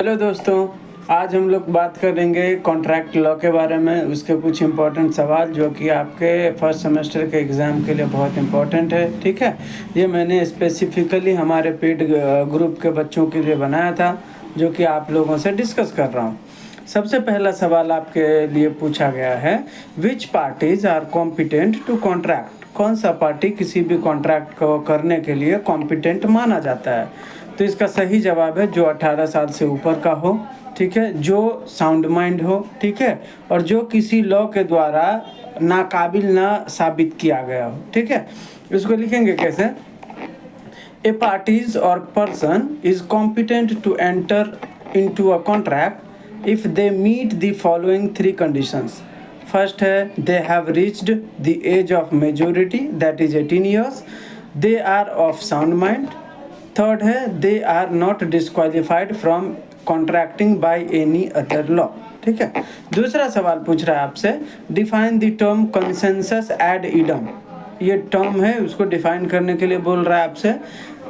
Hello दोस्तों, आज हम लोग बात करेंगे कॉन्ट्रैक्ट लॉ के बारे में। उसके कुछ इम्पोर्टेंट सवाल जो कि आपके फर्स्ट सेमेस्टर के एग्ज़ाम के लिए बहुत इम्पोर्टेंट है। ठीक है, ये मैंने स्पेसिफिकली हमारे पेड ग्रुप के बच्चों के लिए बनाया था, जो कि आप लोगों से डिस्कस कर रहा हूँ। सबसे पहला सवाल आपके लिए पूछा गया है, which parties are competent to contract. कौन सा पार्टी किसी भी कॉन्ट्रैक्ट को करने के लिए कॉम्पिटेंट माना जाता है। तो इसका सही जवाब है जो 18 साल से ऊपर का हो, ठीक है, जो साउंड माइंड हो, ठीक है, और जो किसी लॉ के द्वारा नाकाबिल ना साबित किया गया हो। ठीक है, इसको लिखेंगे कैसे, a parties or person is competent to enter into a contract if they meet the following 3 conditions. First है, they have reached the age of majority that is 18 years, they are of sound mind. Third है, they are not disqualified from contracting by any other law. ठीक है, दूसरा सवाल पूछ रहा है आपसे, define the term consensus ad idem. ये टर्म है, उसको डिफाइन करने के लिए बोल रहा है आपसे,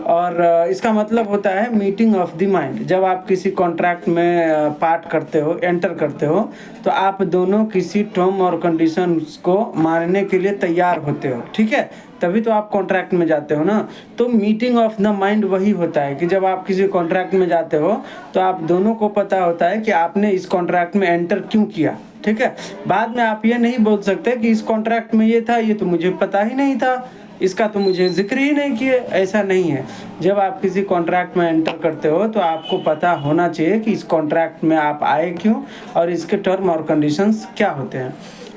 और इसका मतलब होता है मीटिंग ऑफ द माइंड। जब आप किसी कॉन्ट्रैक्ट में पार्ट करते हो, एंटर करते हो, तो आप दोनों किसी टर्म और कंडीशंस को मानने के लिए तैयार होते हो। ठीक है, तभी तो आप कॉन्ट्रैक्ट में जाते हो ना। तो मीटिंग ऑफ द माइंड वही होता है कि जब आप किसी कॉन्ट्रैक्ट में जाते हो तो आप दोनों को पता होता है कि आपने इस कॉन्ट्रैक्ट में एंटर क्यों किया। ठीक है, बाद में आप ये नहीं बोल सकते कि इस कॉन्ट्रैक्ट में ये था, ये तो मुझे पता ही नहीं था, इसका तो मुझे जिक्र ही नहीं किए। ऐसा नहीं है। जब आप किसी कॉन्ट्रैक्ट में एंटर करते हो तो आपको पता होना चाहिए कि इस कॉन्ट्रैक्ट में आप आए क्यों और इसके टर्म और कंडीशंस क्या होते हैं।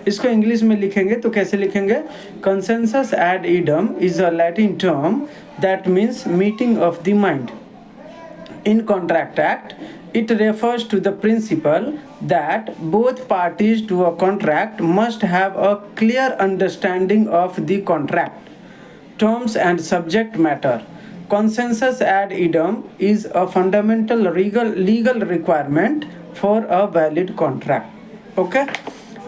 इसको इंग्लिश में लिखेंगे तो कैसे लिखेंगे, consensus ad idem is a Latin term that means meeting of the mind. In Contract Act, it refers to the principle that both parties to a contract must have a clear understanding of the contract, terms and subject matter. Consensus ad idem is a fundamental legal requirement for a valid contract. Okay?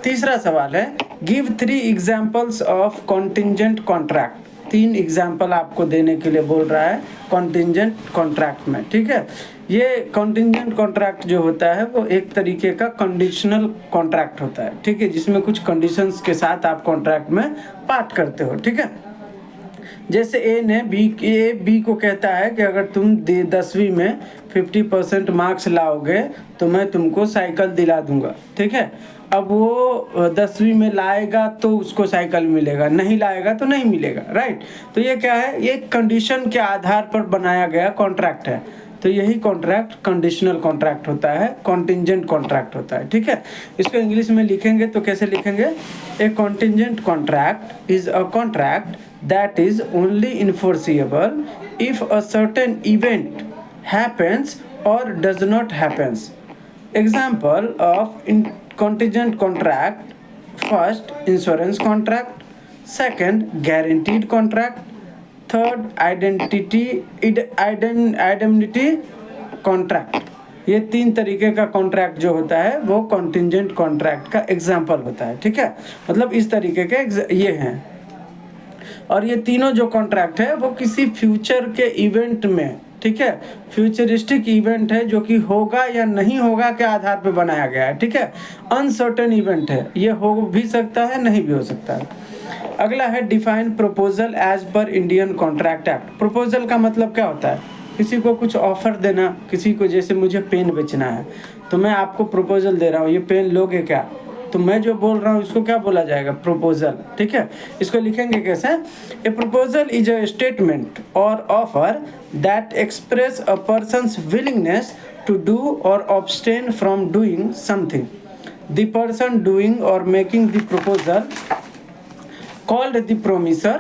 तीसरा सवाल है, give 3 examples of contingent contract. 3 example आपको देने के लिए बोल रहा है कॉन्टिंजेंट कॉन्ट्रैक्ट में। ठीक है, ये कॉन्टिंजेंट कॉन्ट्रैक्ट जो होता है वो एक तरीके का कंडीशनल कॉन्ट्रैक्ट होता है। ठीक है, जिसमें कुछ कंडीशंस के साथ आप कॉन्ट्रैक्ट में पार्ट करते हो। ठीक है, जैसे ए बी को कहता है कि अगर तुम 10वीं में 50% मार्क्स लाओगे तो मैं तुमको साइकिल दिला दूंगा। ठीक है, अब वो 10वीं में लाएगा तो उसको साइकिल मिलेगा, नहीं लाएगा तो नहीं मिलेगा। राइट, तो ये क्या है, ये कंडीशन के आधार पर बनाया गया कॉन्ट्रैक्ट है। तो यही कॉन्ट्रैक्ट कंडीशनल कॉन्ट्रैक्ट होता है, कॉन्टिंजेंट कॉन्ट्रैक्ट होता है। ठीक है, इसको इंग्लिश में लिखेंगे तो कैसे लिखेंगे, a contingent contract is a contract that is only enforceable if a certain event happens or does not happens. Example of contingent contract: first, insurance contract; second, guaranteed contract; third, indemnity contract. ये 3 तरीके का contract जो होता है वो contingent contract का example होता है। ठीक है, मतलब इस तरीके के ये हैं, और ये तीनों जो कॉन्ट्रैक्ट है वो किसी फ्यूचर के इवेंट में, ठीक है, फ्यूचरिस्टिक इवेंट है जो कि होगा या नहीं होगा के आधार पे बनाया गया है। ठीक है, अनसर्टेन इवेंट है, ये हो भी सकता है, नहीं भी हो सकता है। अगला है, define proposal as per Indian contract Act. Proposal का मतलब क्या होता है, किसी को कुछ ऑफर देना, किसी को, जैसे मुझे पेन बेचना है तो मैं आपको प्रपोजल दे रहा हूँ, ये पेन लोगे क्या, तो मैं जो बोल रहा हूँ इसको क्या बोला जाएगा, प्रपोजल। ठीक है, इसको लिखेंगे कैसे, a proposal is a statement or offer that express a person's willingness to do or abstain from doing something. The person doing or making the proposal called the promiser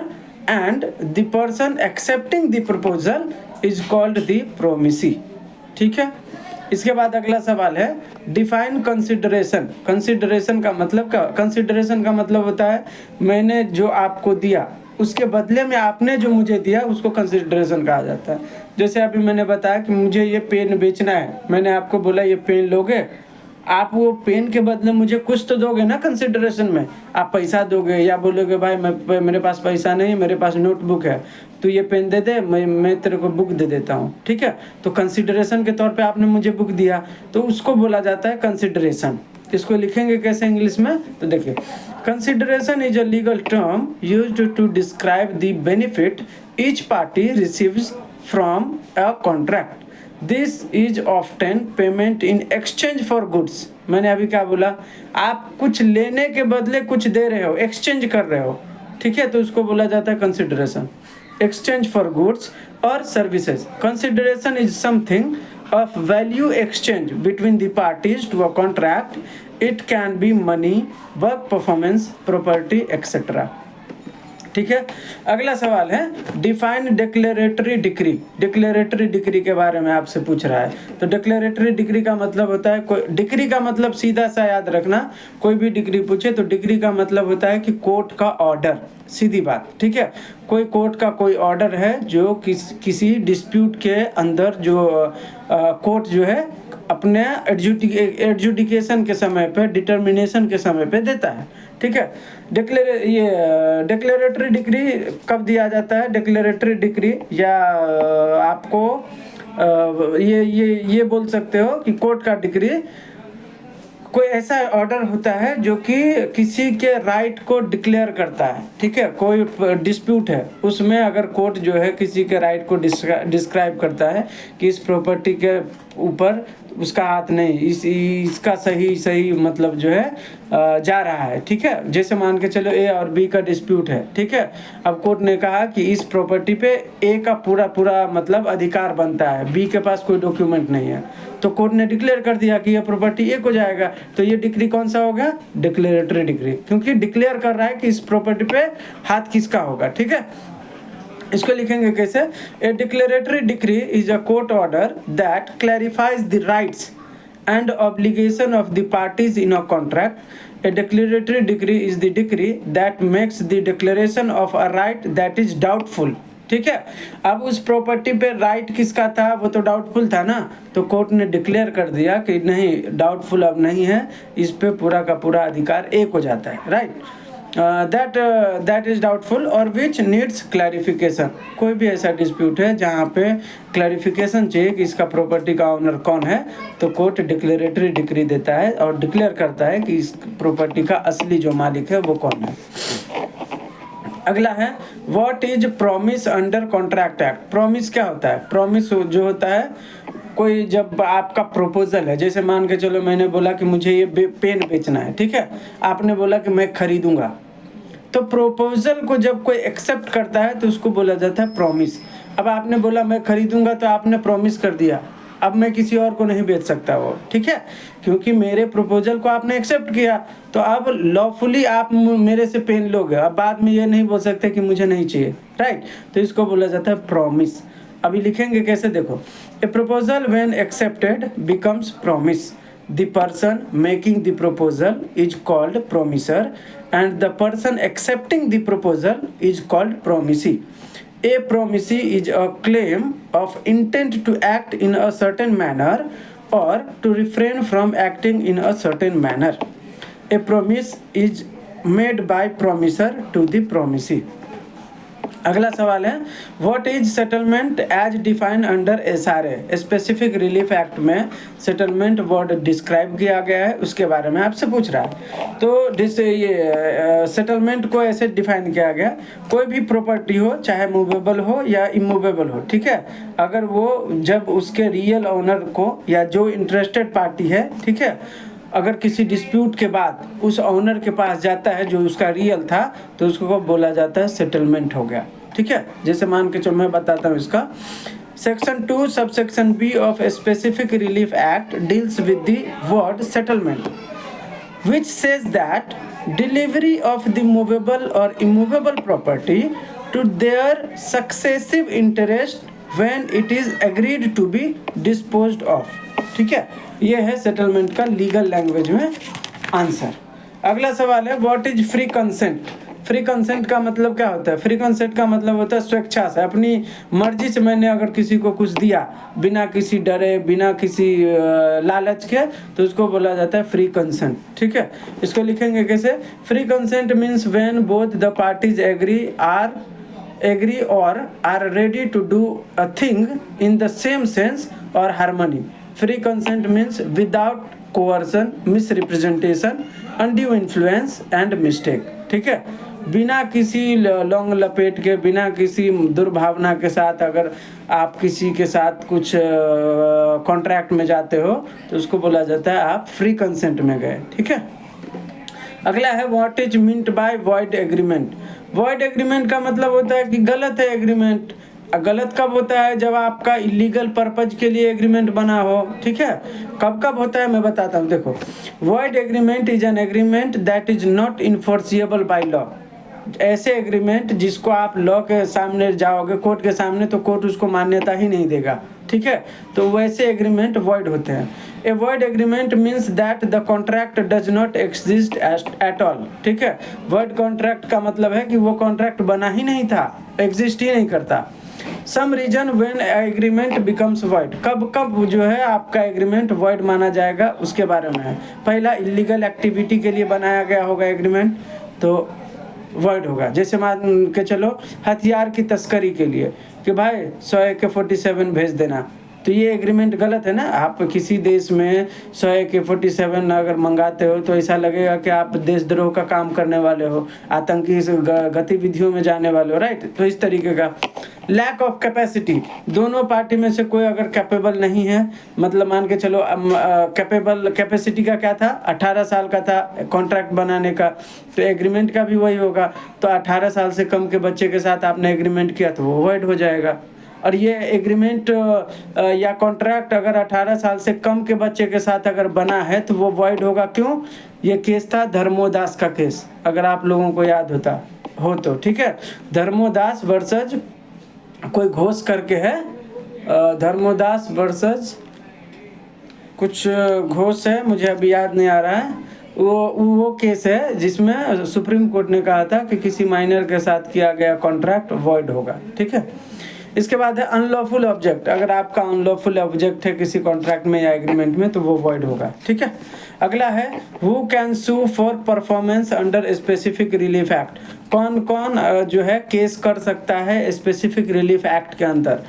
and the person accepting the proposal is called the promisee. ठीक है, इसके बाद अगला सवाल है, define consideration. Consideration का मतलब क्या, कंसिडरेशन का मतलब होता है मैंने जो आपको दिया उसके बदले में आपने जो मुझे दिया उसको कंसिडरेशन कहा जाता है। जैसे अभी मैंने बताया कि मुझे ये पेन बेचना है, मैंने आपको बोला ये पेन लोगे, आप वो पेन के बदले मुझे कुछ तो दोगे ना कंसिडरेशन में। आप पैसा दोगे या बोलोगे भाई मेरे पास पैसा नहीं, मेरे पास नोटबुक है, तो ये पेन दे दे, मैं तेरे को बुक दे देता हूँ, ठीक है। तो कंसिडरेशन के तौर पे आपने मुझे बुक दिया, तो उसको बोला जाता है कंसिडरेशन। इसको लिखेंगे कैसे इंग्लिश में, तो देखिए, consideration is a legal term used to describe the benefit each party receives from a contract. This is often payment in exchange for goods. मैंने अभी क्या बोला, आप कुछ लेने के बदले कुछ दे रहे हो, एक्सचेंज कर रहे हो, ठीक है, तो उसको बोला जाता है कंसिडरेशन। एक्सचेंज फॉर गुड्स और services. Consideration is something of value exchange between the parties to a contract. It can be money, work performance, property, etc. ठीक है। अगला सवाल है define declaratory decree. Declaratory decree के बारे में आपसे पूछ रहा है। तो डिक्लेरेटरी डिक्री का मतलब होता है, कोई डिक्री का मतलब सीधा सा याद रखना, कोई भी डिक्री पूछे तो डिक्री का मतलब होता है कि कोर्ट का ऑर्डर, सीधी बात, ठीक है। कोई कोर्ट का कोई ऑर्डर है जो किसी डिस्प्यूट के अंदर जो कोर्ट जो है अपने एडजुडिकेशन के समय पे, डिटर्मिनेशन के समय पे देता है, ठीक है। डिक्लेरेटरी डिक्री कब दिया जाता है? डिक्लेरेटरी डिक्री या आपको ये बोल सकते हो कि कोर्ट का डिक्री कोई ऐसा ऑर्डर होता है जो कि किसी के राइट को डिक्लेयर करता है, ठीक है। कोई डिस्प्यूट है, उसमें अगर कोर्ट जो है किसी के राइट को डिस्क्राइब करता है कि इस प्रॉपर्टी के ऊपर उसका हाथ नहीं, इसका सही मतलब जो है जा रहा है, ठीक है। जैसे मान के चलो ए और बी का डिस्प्यूट है, ठीक है। अब कोर्ट ने कहा कि इस प्रॉपर्टी पे ए का पूरा मतलब अधिकार बनता है, बी के पास कोई डॉक्यूमेंट नहीं है, तो कोर्ट ने डिक्लेयर कर दिया कि ये प्रॉपर्टी ए को जाएगा। तो ये डिक्री कौन सा हो गया? डिक्लेरेटरी डिक्री, क्योंकि डिक्लेयर कर रहा है कि इस प्रॉपर्टी पे हाथ किसका होगा, ठीक है। इसको लिखेंगे कैसे? A declaratory decree is a court order that clarifies the rights and obligation of the parties in a contract. A declaratory decree is the decree that makes the declaration of a right that is doubtful, ठीक है। अब उस property पे right किसका था? वो तो doubtful था ना, तो कोर्ट ने डिक्लेयर कर दिया कि नहीं, डाउटफुल अब नहीं है, इस पे पूरा का पूरा अधिकार ए को जाता है, राइट। दैट इज डाउटफुल और विच नीड्स क्लैरिफिकेशन। कोई भी ऐसा डिस्प्यूट है जहाँ पे क्लैरिफिकेशन चाहिए कि इसका प्रॉपर्टी का ओनर कौन है, तो कोर्ट डिक्लेरेटरी डिक्री देता है और डिक्लेयर करता है कि इस प्रॉपर्टी का असली जो मालिक है वो कौन है। अगला है what is promise under contract act. Promise क्या होता है? प्रॉमिस जो होता है, कोई जब आपका प्रपोजल है, जैसे मान के चलो मैंने बोला कि मुझे ये पेन बेचना है, ठीक है, आपने बोला कि मैं खरीदूंगा, तो प्रपोजल को जब कोई एक्सेप्ट करता है तो उसको बोला जाता है प्रॉमिस। अब आपने बोला मैं खरीदूंगा, तो आपने प्रॉमिस कर दिया, अब मैं किसी और को नहीं बेच सकता वो, ठीक है, क्योंकि मेरे प्रपोजल को आपने एक्सेप्ट किया, तो अब लॉफुली आप मेरे से पेन लोगे, अब बाद में ये नहीं बोल सकते कि मुझे नहीं चाहिए, राइट। तो इसको बोला जाता है प्रॉमिस। अभी लिखेंगे कैसे, देखो, ए proposal when accepted becomes promise. The person making the proposal is called promisor and the person accepting the proposal is called promisee. A promisee is a claim of intent to act in a certain manner or to refrain from acting in a certain manner. A promise is made by promiser to the promisee. अगला सवाल है what is settlement as defined under SRA। Specific Relief Act में settlement word describe किया गया है, उसके बारे में आपसे पूछ रहा है। तो जैसे ये सेटलमेंट को ऐसे डिफाइन किया गया, कोई भी प्रॉपर्टी हो, चाहे मूवेबल हो या इमूवेबल हो, ठीक है, अगर वो जब उसके रियल ओनर को या जो इंटरेस्टेड पार्टी है, ठीक है, अगर किसी डिस्प्यूट के बाद उस ओनर के पास जाता है जो उसका रियल था, तो उसको बोला जाता है सेटलमेंट हो गया, ठीक है। जैसे मान के चलो मैं बताता हूँ इसका। Section 2 subsection B of Specific Relief Act deals with the word settlement which says that delivery of the movable or immovable property to their successive interest when it is agreed to be disposed of, ठीक है। ये है settlement का legal language में answer. अगला सवाल है what is free consent. Free consent का मतलब क्या होता है? फ्री कंसेंट का मतलब होता है स्वेच्छा से, अपनी मर्जी से मैंने अगर किसी को कुछ दिया बिना किसी डरे, बिना किसी लालच के, तो उसको बोला जाता है फ्री कंसेंट। ठीक है, इसको लिखेंगे कैसे? Free consent means when both the parties agree or are ready to do a thing in the same sense or harmony. Free consent means without coercion, misrepresentation, undue influence and mistake. ठीक है, बिना किसी लौंग लपेट के, बिना किसी दुर्भावना के साथ अगर आप किसी के साथ कुछ कॉन्ट्रैक्ट में जाते हो तो उसको बोला जाता है आप फ्री कंसेंट में गए। ठीक है, अगला है what is meant by void agreement. Void agreement का मतलब होता है कि गलत है एग्रीमेंट। गलत कब होता है? जब आपका इलीगल पर्पज के लिए एग्रीमेंट बना हो। ठीक है, कब कब होता है मैं बताता हूँ। देखो, void agreement is an agreement that is not enforceable by law. ऐसे एग्रीमेंट जिसको आप लॉ के सामने जाओगे, कोर्ट के सामने, तो कोर्ट उसको मान्यता ही नहीं देगा। ठीक है, तो वैसे एग्रीमेंट वॉइड होते हैं। ए void agreement means that the contract does not exist at all. ठीक है, वॉइड कॉन्ट्रैक्ट का मतलब है कि वो कॉन्ट्रैक्ट बना ही नहीं था, एग्जिस्ट ही नहीं करता। Some reason when agreement becomes void. कब कब जो है आपका एग्रीमेंट वॉइड माना जाएगा उसके बारे में है। पहला, इलीगल एक्टिविटी के लिए बनाया गया होगा एग्रीमेंट तो वॉइड होगा। जैसे मान के चलो हथियार की तस्करी के लिए कि भाई 100 AK-47 भेज देना, तो ये एग्रीमेंट गलत है ना। आप किसी देश में 100 AK-47 अगर मंगाते हो तो ऐसा लगेगा कि आप देशद्रोह का काम करने वाले हो, आतंकी गतिविधियों में जाने वाले हो, राइट। तो इस तरीके का लैक ऑफ कैपेसिटी, दोनों पार्टी में से कोई अगर कैपेबल नहीं है, मतलब मान के चलो कैपेसिटी का क्या था, 18 साल का था कॉन्ट्रैक्ट बनाने का, तो एग्रीमेंट का भी वही होगा। तो 18 साल से कम के बच्चे के साथ आपने एग्रीमेंट किया तो वो वॉइड हो जाएगा। और ये एग्रीमेंट या कॉन्ट्रैक्ट अगर 18 साल से कम के बच्चे के साथ अगर बना है तो वो वॉइड होगा। क्यों? ये केस था धर्मोदास का केस, अगर आप लोगों को याद हो तो। ठीक है, धर्मोदास वर्सेज कोई घोष करके है, धर्मोदास वर्सेज कुछ घोष है, मुझे अभी याद नहीं आ रहा है। वो केस है जिसमें सुप्रीम कोर्ट ने कहा था कि किसी माइनर के साथ किया गया कॉन्ट्रैक्ट वॉइड होगा। ठीक है, इसके बाद है अनलॉफुल ऑब्जेक्ट। अगर आपका अनलॉफुल ऑब्जेक्ट है किसी कॉन्ट्रैक्ट में या एग्रीमेंट में तो वो वॉइड होगा। ठीक है, अगला है who can sue for performance under Specific Relief Act. कौन कौन जो है केस कर सकता है स्पेसिफिक रिलीफ एक्ट के अंदर?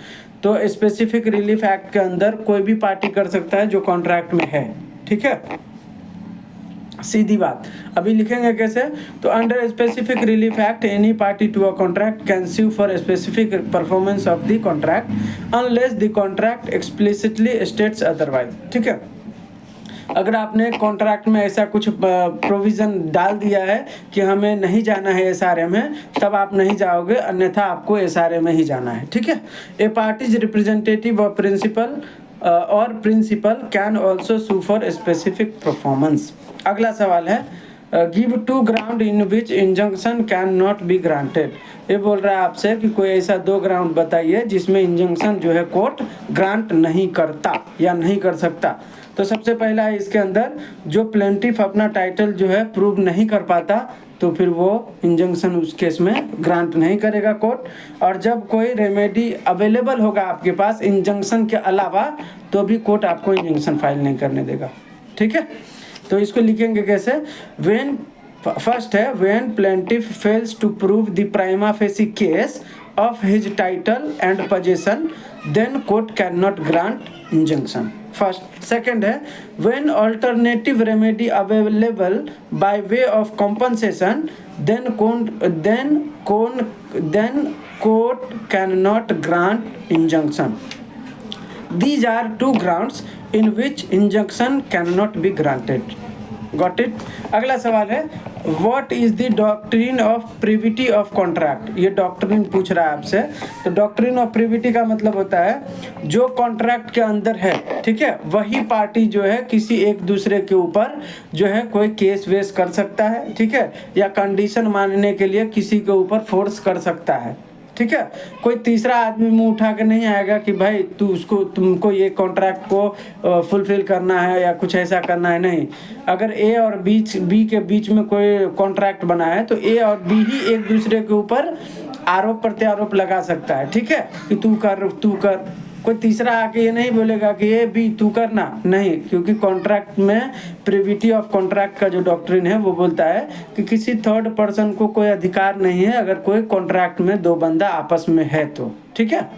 तो स्पेसिफिक रिलीफ एक्ट के अंदर कोई भी पार्टी कर सकता है जो कॉन्ट्रैक्ट में है। ठीक है, सीधी बात। अभी लिखेंगे कैसे? तो under Specific Relief Act any party to a contract can sue for specific performance of the contract unless the contract explicitly states otherwise. ठीक है, अगर आपने कॉन्ट्रैक्ट में ऐसा कुछ प्रोविज़न डाल दिया है कि हमें नहीं जाना है SRA में, तब आप नहीं जाओगे, अन्यथा आपको SRA में ही जाना है। ठीक है, a party's representative of principal और principal can also sue for specific performance. अगला सवाल है give 2 ground in which injunction can not be granted. ये बोल रहा है आपसे कि कोई ऐसा 2 ग्राउंड बताइए जिसमें इंजंक्शन जो है कोर्ट ग्रांट नहीं करता या नहीं कर सकता। तो सबसे पहला है इसके अंदर, जो प्लेंटिफ अपना टाइटल जो है प्रूव नहीं कर पाता तो फिर वो इंजंक्शन उस केस में ग्रांट नहीं करेगा कोर्ट। और जब कोई रेमेडी अवेलेबल होगा आपके पास इंजंक्शन के अलावा तो भी कोर्ट आपको इंजंक्शन फाइल नहीं करने देगा। ठीक है, तो इसको लिखेंगे कैसे? व्हेन फर्स्ट है when plaintiff fails to prove the prima facie case of his title and position then court can not grant injunction. First. Second है when alternative remedy available by way of compensation then court can not grant injunction. These are 2 grounds in which injunction cannot be granted. Got it? अगला सवाल है What is the doctrine of privity of contract? ये doctrine पूछ रहा है आपसे। तो doctrine of privity का मतलब होता है जो कॉन्ट्रैक्ट के अंदर है, ठीक है, वही पार्टी जो है किसी एक दूसरे के ऊपर जो है कोई केस वेस कर सकता है, ठीक है, या कंडीशन मानने के लिए किसी के ऊपर फोर्स कर सकता है। ठीक है। कोई तीसरा आदमी मुंह उठा के नहीं आएगा कि भाई तुमको ये कॉन्ट्रैक्ट को फुलफिल करना है या कुछ ऐसा करना है, नहीं। अगर ए और बी के बीच में कोई कॉन्ट्रैक्ट बना है तो ए और बी ही एक दूसरे के ऊपर आरोप प्रत्यारोप लगा सकता है, ठीक है, कि तू कर। कोई तीसरा आके ये नहीं बोलेगा कि ये भी तू करना, नहीं, क्योंकि कॉन्ट्रैक्ट में प्रिविटी ऑफ कॉन्ट्रैक्ट का जो डॉक्ट्रिन है वो बोलता है कि किसी थर्ड पर्सन को कोई अधिकार नहीं है अगर कोई कॉन्ट्रैक्ट में दो बंदा आपस में है तो, ठीक है।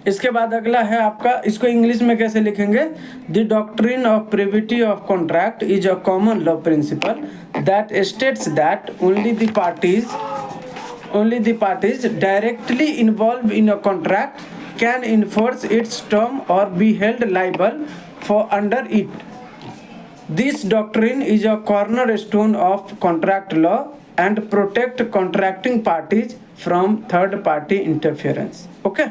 इसके बाद अगला है आपका, इसको इंग्लिश में कैसे लिखेंगे? The doctrine of privity of contract is a common law principal that states that only the parties directly involve in a contract can enforce its term or be held liable for under it. This doctrine is a cornerstone of contract law and protect contracting parties from third party interference. Okay?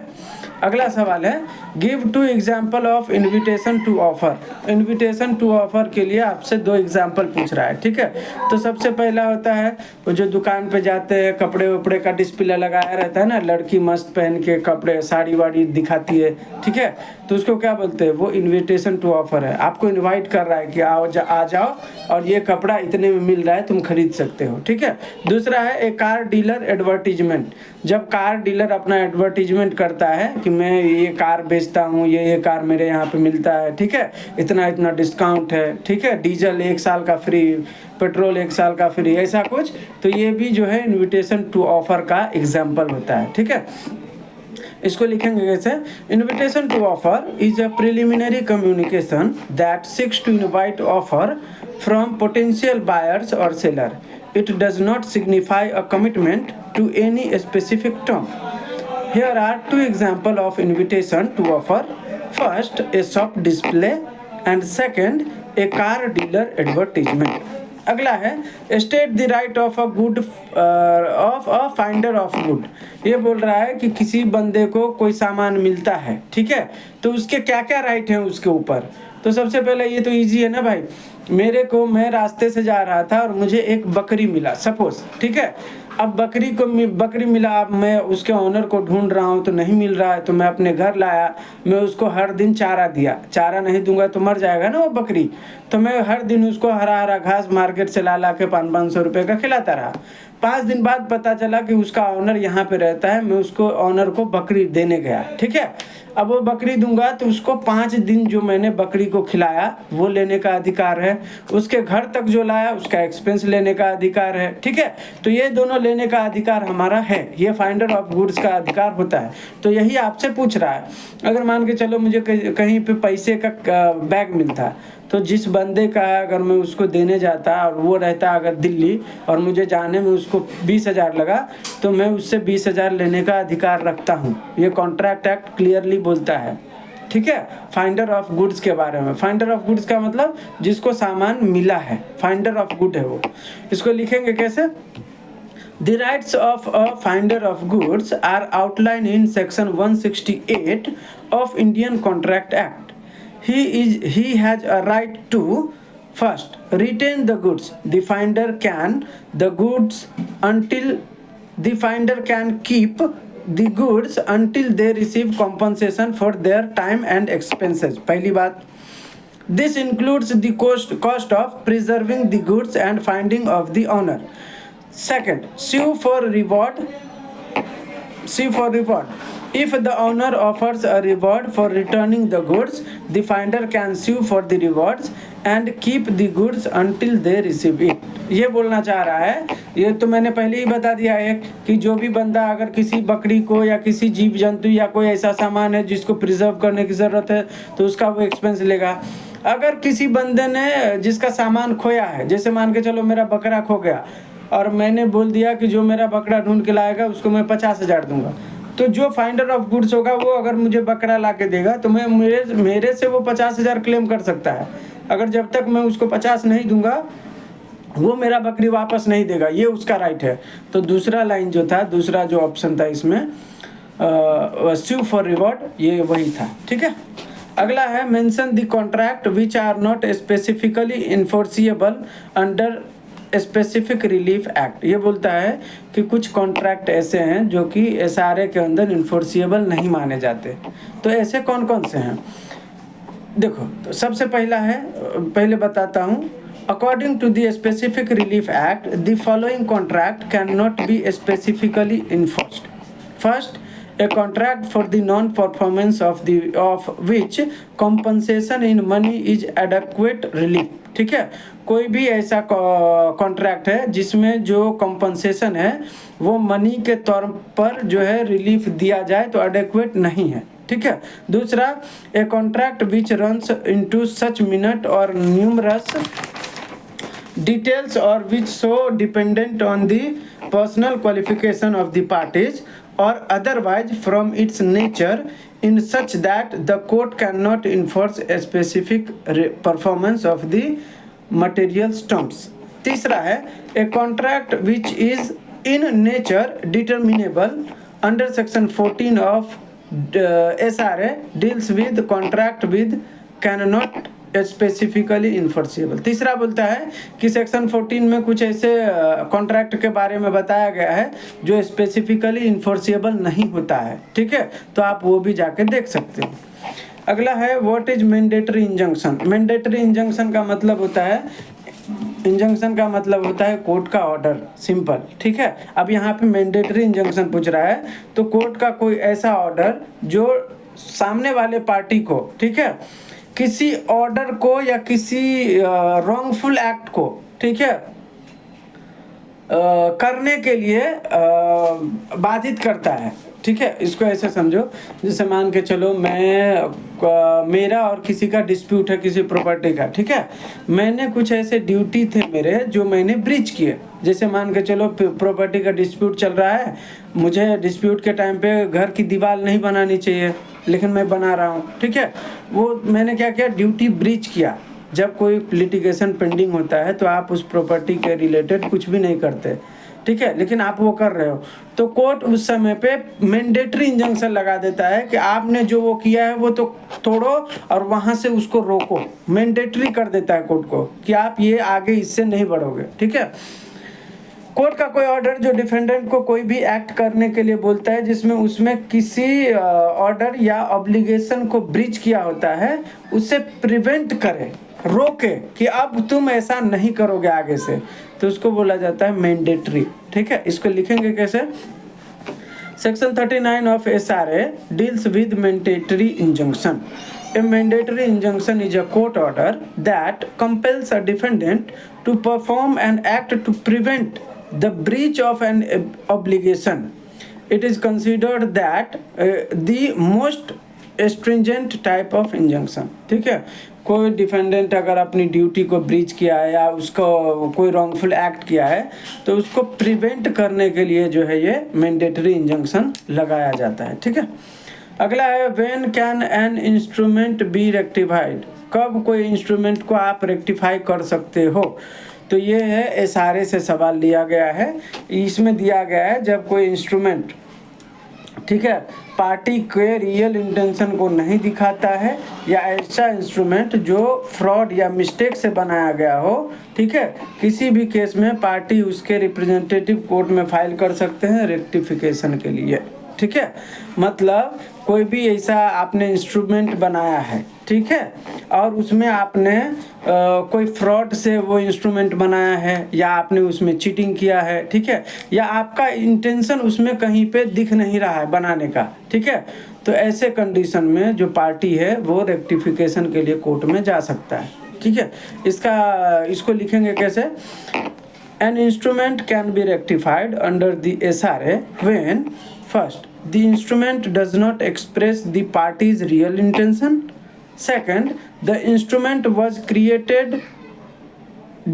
अगला सवाल है, give 2 example of invitation to offer. Invitation to offer के लिए आपसे 2 example पूछ रहा है, ठीक है। तो सबसे पहला होता है वो जो दुकान पे जाते हैं, कपड़े वपड़े का डिस्प्ले लगाया रहता है ना, लड़की मस्त पहन के कपड़े साड़ी वाड़ी दिखाती है, ठीक है, तो उसको क्या बोलते हैं? वो इन्विटेशन टू ऑफर है। आपको इन्वाइट कर रहा है कि आ जाओ और ये कपड़ा इतने में मिल रहा है, तुम खरीद सकते हो, ठीक है। दूसरा है ए कार डीलर एडवर्टीजमेंट। जब कार डीलर अपना एडवर्टीजमेंट करता है कि मैं ये कार बेचता हूँ, ये कार मेरे यहाँ पे मिलता है, ठीक है, इतना डिस्काउंट है, ठीक है, डीजल 1 साल का फ्री, पेट्रोल 1 साल का फ्री, ऐसा कुछ, तो ये भी जो है इन्विटेशन टू ऑफर का एग्जाम्पल होता है, ठीक है। इसको लिखेंगे कैसे? Invitation to offer is a preliminary communication that seeks to invite offer from potential buyers और seller. It does not signify a commitment to any specific term. Here are 2 examples of invitation to offer. First, a shop display, and second, a car dealer advertisement. अगला है state the right of a good of a finder of good. ये बोल रहा है कि किसी बंदे को कोई सामान मिलता है, ठीक है, तो उसके क्या क्या राइट हैं उसके ऊपर. तो सबसे पहले ये तो इजी है ना भाई, मैं रास्ते से जा रहा था और मुझे एक बकरी मिला सपोज, ठीक है. अब बकरी मिला, अब मैं उसके ऑनर को ढूंढ रहा हूँ तो नहीं मिल रहा है, तो मैं अपने घर लाया, मैं उसको हर दिन चारा दिया. चारा नहीं दूंगा तो मर जाएगा ना वो बकरी, तो मैं हर दिन उसको हरा हरा घास मार्केट से ला के 500 रुपये का खिलाता रहा. 5 दिन बाद पता चला कि उसका ऑनर यहाँ पे रहता है. मैं उसको ऑनर को बकरी देने गया, ठीक है. अब वो बकरी दूंगा तो उसको 5 दिन जो मैंने बकरी को खिलाया वो लेने का अधिकार है. उसके घर तक जो लाया उसका एक्सपेंस लेने का अधिकार है, ठीक है. तो ये दोनों लेने का अधिकार हमारा है, ये फाइंडर ऑफ गुड्स का अधिकार होता है. तो यही आपसे पूछ रहा है. अगर मान के चलो मुझे कहीं पे पैसे का बैग मिलता, तो जिस बंदे का अगर मैं उसको देने जाता और वो रहता अगर दिल्ली और मुझे जाने में उसको 20,000 लगा, तो मैं उससे 20,000 लेने का अधिकार रखता हूँ. ये कॉन्ट्रैक्ट एक्ट क्लियरली बोलता है, ठीक है. फाइंडर ऑफ गुड्स के बारे में, फाइंडर ऑफ गुड्स का मतलब जिसको सामान मिला है, फाइंडर ऑफ गुड है वो. इसको लिखेंगे कैसे? The rights of a finder of goods are outlined in section 168 of Indian Contract Act. He has a right to first retain the goods. The finder can keep the goods until they receive compensation for their time and expenses. पहली बात, this includes the cost of preserving the goods and finding of the owner. Second, sue for reward. If the owner offers a reward for returning the goods, the finder can sue for the rewards and keep the goods until they receive it. ये बोलना चाह रहा है, ये तो मैंने पहले ही बता दिया है कि जो भी बंदा अगर किसी बकरी को या किसी जीव जंतु या कोई ऐसा सामान है जिसको प्रिजर्व करने की ज़रूरत है तो उसका वो एक्सपेंस लेगा. अगर किसी बंदे ने जिसका सामान खोया है, जैसे मान के चलो मेरा बकरा खो गया और मैंने बोल दिया कि जो मेरा बकरा ढूंढ के लाएगा उसको मैं 50,000 दूंगा, तो जो फाइंडर ऑफ गुड्स होगा वो अगर मुझे बकरा ला के देगा तो मैं मेरे से वो 50,000 क्लेम कर सकता है. अगर जब तक मैं उसको 50 नहीं दूंगा वो मेरा बकरी वापस नहीं देगा, ये उसका राइट है. तो दूसरा लाइन जो था, दूसरा जो ऑप्शन था इसमें स्यू फॉर रिवॉर्ड, ये वही था, ठीक है. अगला है mention the contract which are not specifically enforceable under Specific Relief Act, ये बोलता है कि कुछ कॉन्ट्रैक्ट ऐसे हैं जो कि एसआरए के अंदर इन्फोर्सिएबल नहीं माने जाते। तो ऐसे कौन कौन से हैं देखो, तो सबसे पहला है, पहले बताता हूँ। According to the Specific Relief Act the following contract can not be specifically enforced. First, a contract for the non-performance of which compensation in money is adequate relief। ठीक है, कोई भी ऐसा कॉन्ट्रैक्ट है जिसमें जो कंपनसेशन है वो मनी के तौर पर जो है रिलीफ दिया जाए तो एडेक्वेट नहीं है। ठीक है। दूसरा, a contract which runs into such minute और numerous details or which so dependent on the personal qualification of the parties or otherwise from its nature in such that the court cannot enforce a specific performance of the material terms। तीसरा है, a contract which is in nature determinable under section 14 of SRA deals with contract with cannot specifically enforceable. तीसरा बोलता है कि section 14 में कुछ ऐसे contract के बारे में बताया गया है जो स्पेसिफिकली इन्फोर्सिबल नहीं होता है। ठीक है, तो आप वो भी जाके देख सकते हो। अगला है, what is mandatory injunction. Mandatory injunction का मतलब होता है, इंजंक्शन का मतलब होता है कोर्ट का ऑर्डर, सिंपल। ठीक है, अब यहाँ पे मैंडेटरी इंजंक्शन पूछ रहा है तो कोर्ट का कोई ऐसा ऑर्डर जो सामने वाले पार्टी को, ठीक है, किसी ऑर्डर को या किसी रॉन्गफुल एक्ट को, ठीक है, करने के लिए बाधित करता है। ठीक है, इसको ऐसे समझो, जैसे मान के चलो मेरा और किसी का डिस्प्यूट है किसी प्रॉपर्टी का। ठीक है, मैंने कुछ ऐसे ड्यूटी थे मेरे जो मैंने ब्रीच किए। जैसे मान के चलो प्रॉपर्टी का डिस्प्यूट चल रहा है, मुझे डिस्प्यूट के टाइम पे घर की दीवार नहीं बनानी चाहिए लेकिन मैं बना रहा हूँ। ठीक है, वो मैंने क्या किया, ड्यूटी ब्रीच किया। जब कोई लिटिगेशन पेंडिंग होता है तो आप उस प्रॉपर्टी के रिलेटेड कुछ भी नहीं करते। ठीक है, लेकिन आप वो कर रहे हो तो कोर्ट उस समय पे मैंडेटरी इंजंक्शन लगा देता है कि आपने जो वो किया है वो तो तोड़ो और वहाँ से उसको रोको। मैंडेटरी कर देता है कोर्ट को कि आप ये आगे इससे नहीं बढ़ोगे। ठीक है, कोर्ट का कोई ऑर्डर जो डिफेंडेंट को कोई भी एक्ट करने के लिए बोलता है जिसमें उसमें किसी ऑर्डर या ऑब्लिगेशन को ब्रीच किया होता है, उसे प्रिवेंट करे, रोके कि अब तुम ऐसा नहीं करोगे आगे से, तो उसको बोला जाता है मैंडेटरी। ठीक है, इसको लिखेंगे कैसे, section 39 of SRA deals with mandatory injunction. A mandatory injunction is a court order that compels a defendant to perform an act to prevent the breach of an obligation. It is considered that the most stringent type of injunction। ठीक है, कोई defendant अगर अपनी duty को breach किया है या उसको कोई रॉन्गफुल एक्ट किया है तो उसको प्रिवेंट करने के लिए जो है ये मैंडेटरी इंजंक्शन लगाया जाता है। ठीक है, अगला है, when can an instrument be rectified. कब कोई इंस्ट्रूमेंट को आप रेक्टिफाई कर सकते हो, तो ये है एसआरए से सवाल लिया गया है। इसमें दिया गया है जब कोई इंस्ट्रूमेंट, ठीक है, पार्टी के रियल इंटेंशन को नहीं दिखाता है या ऐसा इंस्ट्रूमेंट जो फ्रॉड या मिस्टेक से बनाया गया हो। ठीक है, किसी भी केस में पार्टी उसके रिप्रेजेंटेटिव कोर्ट में फाइल कर सकते हैं रेक्टिफिकेशन के लिए। ठीक है, मतलब कोई भी ऐसा आपने इंस्ट्रूमेंट बनाया है, ठीक है, और उसमें आपने कोई फ्रॉड से वो इंस्ट्रूमेंट बनाया है या आपने उसमें चीटिंग किया है, ठीक है, या आपका इंटेंशन उसमें कहीं पे दिख नहीं रहा है बनाने का। ठीक है, तो ऐसे कंडीशन में जो पार्टी है वो रेक्टिफिकेशन के लिए कोर्ट में जा सकता है। ठीक है, इसको लिखेंगे कैसे, an instrument can be rectified under the SRA when first the instrument does not express the party's real intention, second the instrument was created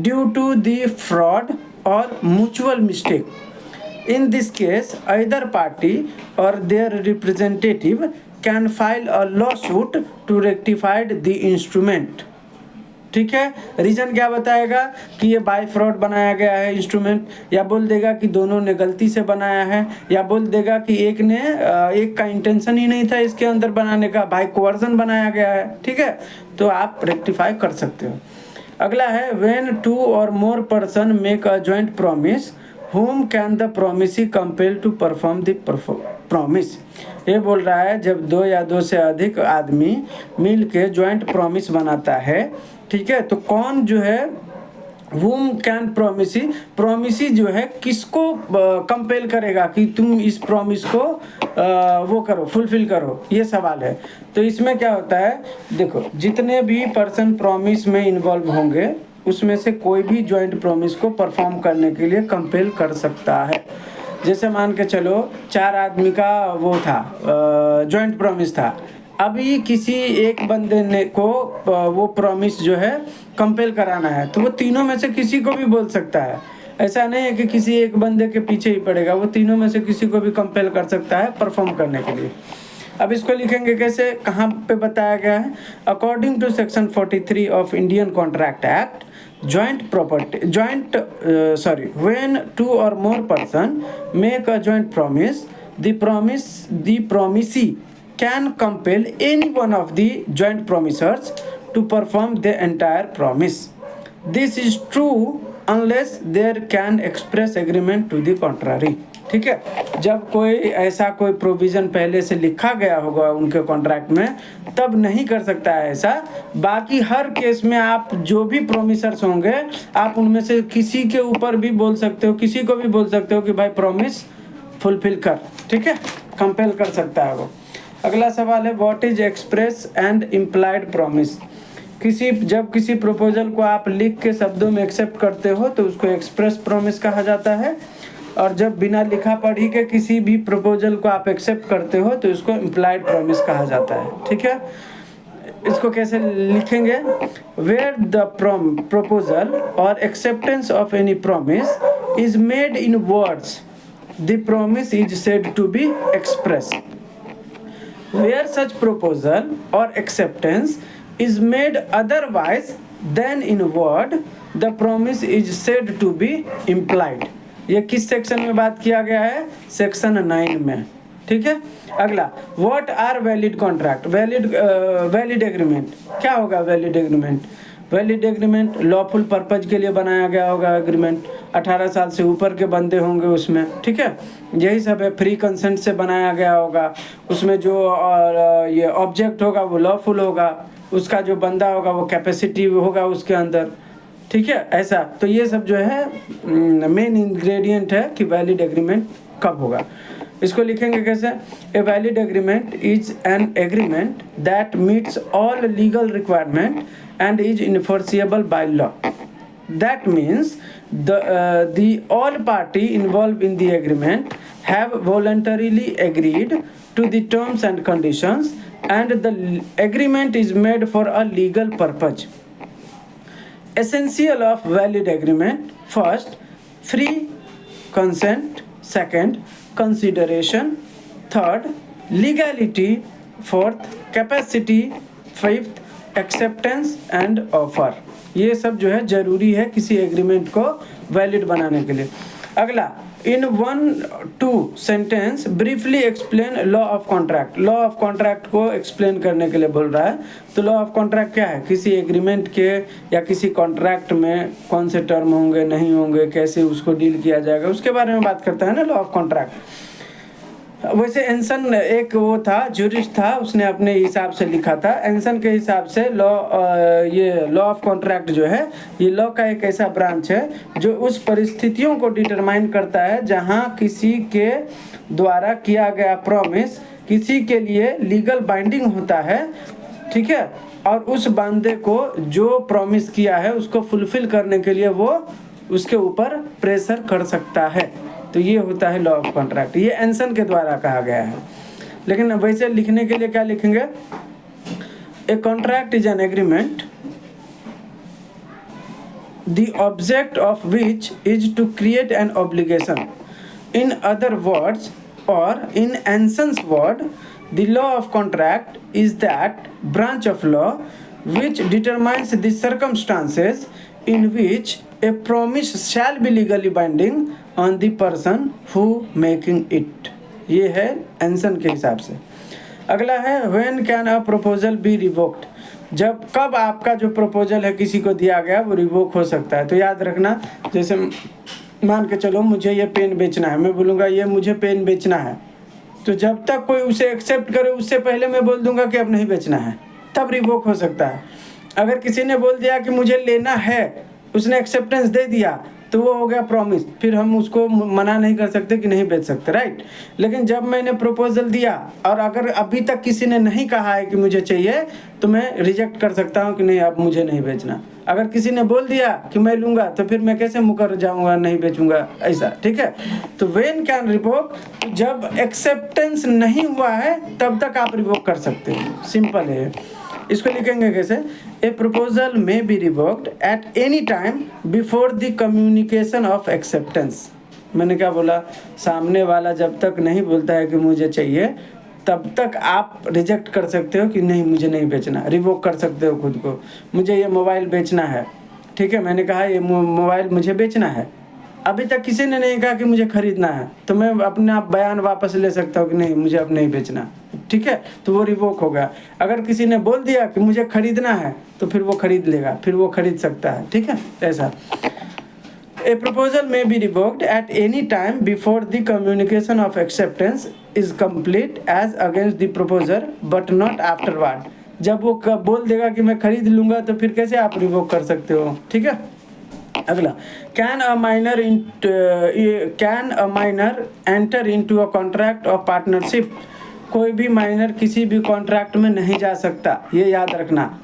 due to the fraud or mutual mistake. In this case either party or their representative can file a lawsuit to rectify the instrument। ठीक है, reason क्या बताएगा कि ये bye fraud बनाया गया है instrument, या बोल देगा कि दोनों ने गलती से बनाया है, या बोल देगा कि एक का इंटेंशन ही नहीं था इसके अंदर बनाने का, बाय कोवर्जन बनाया गया है। ठीक है, तो आप रेक्टिफाई कर सकते हो। अगला है व्हेन टू और more person make a joint promise whom can the promisee compel to perform the promise. ये बोल रहा है जब दो या दो से अधिक आदमी मिल के ज्वाइंट प्रॉमिस बनाता है, ठीक है, तो कौन जो है whom कैन प्रॉमिसी जो है किसको कंपेल करेगा कि तुम इस प्रॉमिस को वो करो, फुलफिल करो, ये सवाल है। तो इसमें क्या होता है, देखो जितने भी पर्सन प्रॉमिस में इन्वॉल्व होंगे उसमें से कोई भी जॉइंट प्रॉमिस को परफॉर्म करने के लिए कंपेल कर सकता है। जैसे मान के चलो 4 आदमी का वो था, जॉइंट प्रॉमिस था, अभी किसी एक बंदे ने को वो प्रॉमिस जो है कंपेल कराना है, तो वो तीनों में से किसी को भी बोल सकता है। ऐसा नहीं है कि किसी एक बंदे के पीछे ही पड़ेगा, वो तीनों में से किसी को भी कंपेल कर सकता है परफॉर्म करने के लिए। अब इसको लिखेंगे कैसे, कहाँ पे बताया गया है, according to section 43 of Indian contract Act, when two or more person make a joint promise, the promisee can compel any one of the joint promisers to perform the entire promise. This is true unless there can express agreement to the contrary. ठीक है, जब कोई ऐसा कोई provision पहले से लिखा गया होगा उनके कॉन्ट्रैक्ट में तब नहीं कर सकता है ऐसा। बाकी हर केस में आप जो भी प्रोमिसर्स होंगे आप उनमें से किसी के ऊपर भी बोल सकते हो, किसी को भी बोल सकते हो कि भाई प्रॉमिस फुलफिल कर, ठीक है, कंपेल कर सकता है वो। अगला सवाल है what is express and implied promise. जब किसी प्रपोजल को आप लिख के शब्दों में एक्सेप्ट करते हो तो उसको एक्सप्रेस प्रॉमिस कहा जाता है, और जब बिना लिखा पढ़ी के किसी भी प्रपोजल को आप एक्सेप्ट करते हो तो इसको इम्प्लाइड प्रॉमिस कहा जाता है। ठीक है, इसको कैसे लिखेंगे, वेयर द प्रपोजल और acceptance of any promise is made in words the promise is said to be express. Where such proposal और acceptance is made otherwise than in word, the promise is said to be implied। ये किस section में बात किया गया है, section 9 में। ठीक है, अगला what are valid contract, valid agreement. क्या होगा valid agreement, valid agreement lawful purpose के लिए बनाया गया होगा एग्रीमेंट, 18 साल से ऊपर के बंदे होंगे उसमें, ठीक है, यही सब है। फ्री कंसेंट से बनाया गया होगा, उसमें जो ये ऑब्जेक्ट होगा वो लॉफुल होगा, उसका जो बंदा होगा वो कैपेसिटी होगा उसके अंदर, ठीक है, ऐसा। तो ये सब जो है मेन इंग्रेडिएंट है कि वैलिड एग्रीमेंट कब होगा। इसको लिखेंगे कैसे, a valid agreement is an agreement that meets all legal requirement and is enforceable by law. That means the all party involved in the agreement have voluntarily agreed to the terms and conditions and the agreement is made for a legal purpose. Essential of valid agreement: first, free consent; second, consideration; third, legality; fourth, capacity; fifth, acceptance and offer। ये सब जो है जरूरी है किसी agreement को valid बनाने के लिए। अगला, इन 1-2 sentence briefly explain law of contract. Law of contract को एक्सप्लेन करने के लिए बोल रहा है। तो लॉ ऑफ कॉन्ट्रैक्ट क्या है, किसी एग्रीमेंट के या किसी कॉन्ट्रैक्ट में कौन से टर्म होंगे, नहीं होंगे, कैसे उसको डील किया जाएगा, उसके बारे में बात करता है ना लॉ ऑफ कॉन्ट्रैक्ट। वैसे एंसन एक वो था, जूरिस्ट था, उसने अपने हिसाब से लिखा था। एंसन के हिसाब से ये लॉ ऑफ कॉन्ट्रैक्ट जो है ये लॉ का एक ऐसा ब्रांच है जो उस परिस्थितियों को डिटरमाइन करता है जहां किसी के द्वारा किया गया प्रॉमिस किसी के लिए लीगल बाइंडिंग होता है, ठीक है, और उस बंदे को जो प्रॉमिस किया है उसको फुलफिल करने के लिए वो उसके ऊपर प्रेशर कर सकता है। तो ये होता है लॉ ऑफ कॉन्ट्रैक्ट। ये एंसन के द्वारा कहा गया है। लेकिन वैसे लिखने के लिए क्या लिखेंगे, a contract is an agreement the object of which is to create an obligation. In other words or in Anson's word, the law of contract is that branch of law which determines the circumstances in which a promise shall be legally binding on the person who making it। ये है एंसन के हिसाब से। अगला है when can a proposal be revoked। जब कब आपका जो प्रपोजल है किसी को दिया गया वो रिवोक हो सकता है। तो याद रखना, जैसे मान के चलो मुझे ये पेन बेचना है, मैं बोलूँगा ये मुझे पेन बेचना है, तो जब तक कोई उसे एक्सेप्ट करे उससे पहले मैं बोल दूंगा कि अब नहीं बेचना है, तब रिवोक हो सकता है। अगर किसी ने बोल दिया कि मुझे लेना है, उसने एक्सेप्टेंस दे दिया, तो वो हो गया प्रॉमिस, फिर हम उसको मना नहीं कर सकते कि नहीं बेच सकते, राइट। लेकिन जब मैंने प्रपोजल दिया और अगर अभी तक किसी ने नहीं कहा है कि मुझे चाहिए, तो मैं रिजेक्ट कर सकता हूँ कि नहीं अब मुझे नहीं बेचना। अगर किसी ने बोल दिया कि मैं लूँगा, तो फिर मैं कैसे मुकर जाऊँगा, नहीं बेचूँगा, ऐसा, ठीक है। तो व्हेन कैन रिवोक, जब एक्सेप्टेंस नहीं हुआ है तब तक आप रिवोक कर सकते हो, सिंपल है। इसको लिखेंगे कैसे, a proposal may be revoked at any time before the communication of acceptance. मैंने क्या बोला, सामने वाला जब तक नहीं बोलता है कि मुझे चाहिए, तब तक आप रिजेक्ट कर सकते हो कि नहीं मुझे नहीं बेचना, रिवोक कर सकते हो खुद को। मुझे ये मोबाइल बेचना है, ठीक है, मैंने कहा ये मोबाइल मुझे बेचना है, अभी तक किसी ने नहीं कहा कि मुझे खरीदना है, तो मैं अपना बयान वापस ले सकता हूँ कि नहीं मुझे अब नहीं बेचना, ठीक है, तो वो रिवोक हो गया। अगर किसी ने बोल दिया कि मुझे खरीदना है, तो फिर वो खरीद लेगा, फिर वो खरीद सकता है, ठीक है, ऐसा। A proposal may be revoked at any time before the communication of acceptance is complete as against the proposer, but not afterward. जब वो बोल देगा कि मैं खरीद लूँगा, तो फिर कैसे आप रिवोक कर सकते हो, ठीक है। अगला, can a minor enter into a contract of partnership. कोई भी माइनर किसी भी कॉन्ट्रैक्ट में नहीं जा सकता, ये याद रखना।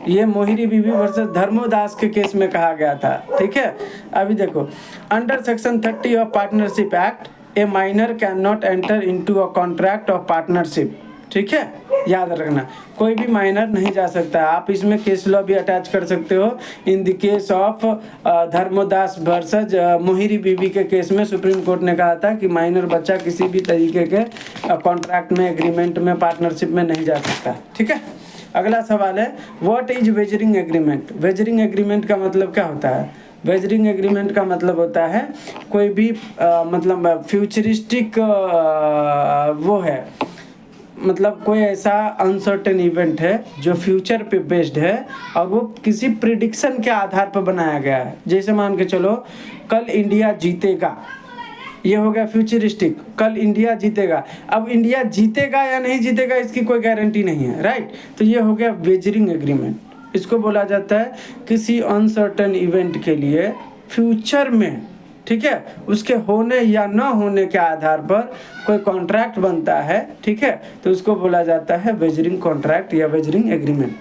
ये मोहिरी बीवी वर्सेस धर्मोदास के केस में कहा गया था, ठीक है। अभी देखो, under section 30 of partnership act A minor can not enter into a contract of partnership, ठीक है, याद रखना, कोई भी माइनर नहीं जा सकता। आप इसमें केस लॉ भी अटैच कर सकते हो। In the case of Dharmodas versus Mohori Bibee के केस में सुप्रीम कोर्ट ने कहा था कि माइनर बच्चा किसी भी तरीके के कॉन्ट्रैक्ट में, एग्रीमेंट में, पार्टनरशिप में नहीं जा सकता, ठीक है। अगला सवाल है, what is wagering agreement. Wagering agreement का मतलब क्या होता है। वेजरिंग एग्रीमेंट का मतलब होता है कोई भी मतलब फ्यूचरिस्टिक वो है, मतलब कोई ऐसा अनसर्टेन इवेंट है जो फ्यूचर पे बेस्ड है और वो किसी प्रिडिक्शन के आधार पर बनाया गया है। जैसे मान के चलो कल इंडिया जीतेगा, ये हो गया फ्यूचरिस्टिक, कल इंडिया जीतेगा। अब इंडिया जीतेगा या नहीं जीतेगा इसकी कोई गारंटी नहीं है, राइट। तो ये हो गया वेजरिंग एग्रीमेंट। इसको बोला जाता है किसी अनसर्टेन इवेंट के लिए फ्यूचर में, ठीक है, उसके होने या न होने के आधार पर कोई कॉन्ट्रैक्ट बनता है, ठीक है, तो उसको बोला जाता है वेजरिंग कॉन्ट्रैक्ट या वेजरिंग एग्रीमेंट,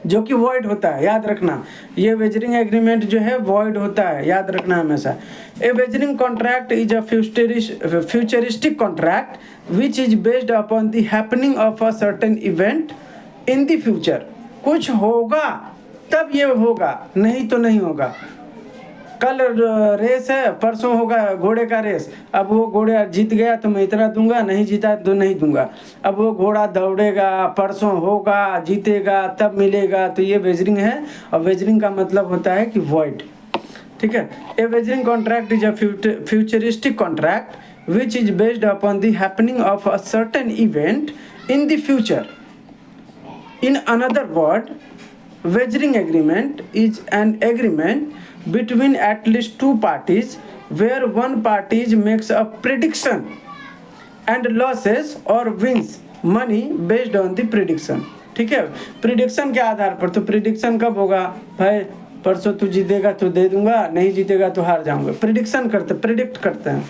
जो कि वॉइड होता है। याद रखना, ये वेजरिंग एग्रीमेंट जो है वॉइड होता है, याद रखना हमेशा। A wagering contract is a futuristic contract which is based upon the happening of a certain event in the future. कुछ होगा तब ये होगा, नहीं तो नहीं होगा। कल रेस है, परसों होगा घोड़े का रेस, अब वो घोड़ा जीत गया तो मैं इतना दूंगा, नहीं जीता तो नहीं दूंगा। अब वो घोड़ा दौड़ेगा, परसों होगा, जीतेगा, तब मिलेगा, तो ये वेजरिंग है। और वेजरिंग का मतलब होता है कि वॉइड, ठीक है। A wagering contract is a futuristic contract which is based upon the happening of a certain event in the future. In another word, wagering agreement is an agreement between at least two parties where one party makes a prediction and losses or wins money based on the prediction, ठीक है, prediction के आधार पर। तो prediction कब होगा भाई, परसों तू जीतेगा तो दे दूंगा, नहीं जीतेगा तो हार जाऊंगा, प्रिडिक्शन करते, प्रिडिक्ट करते हैं।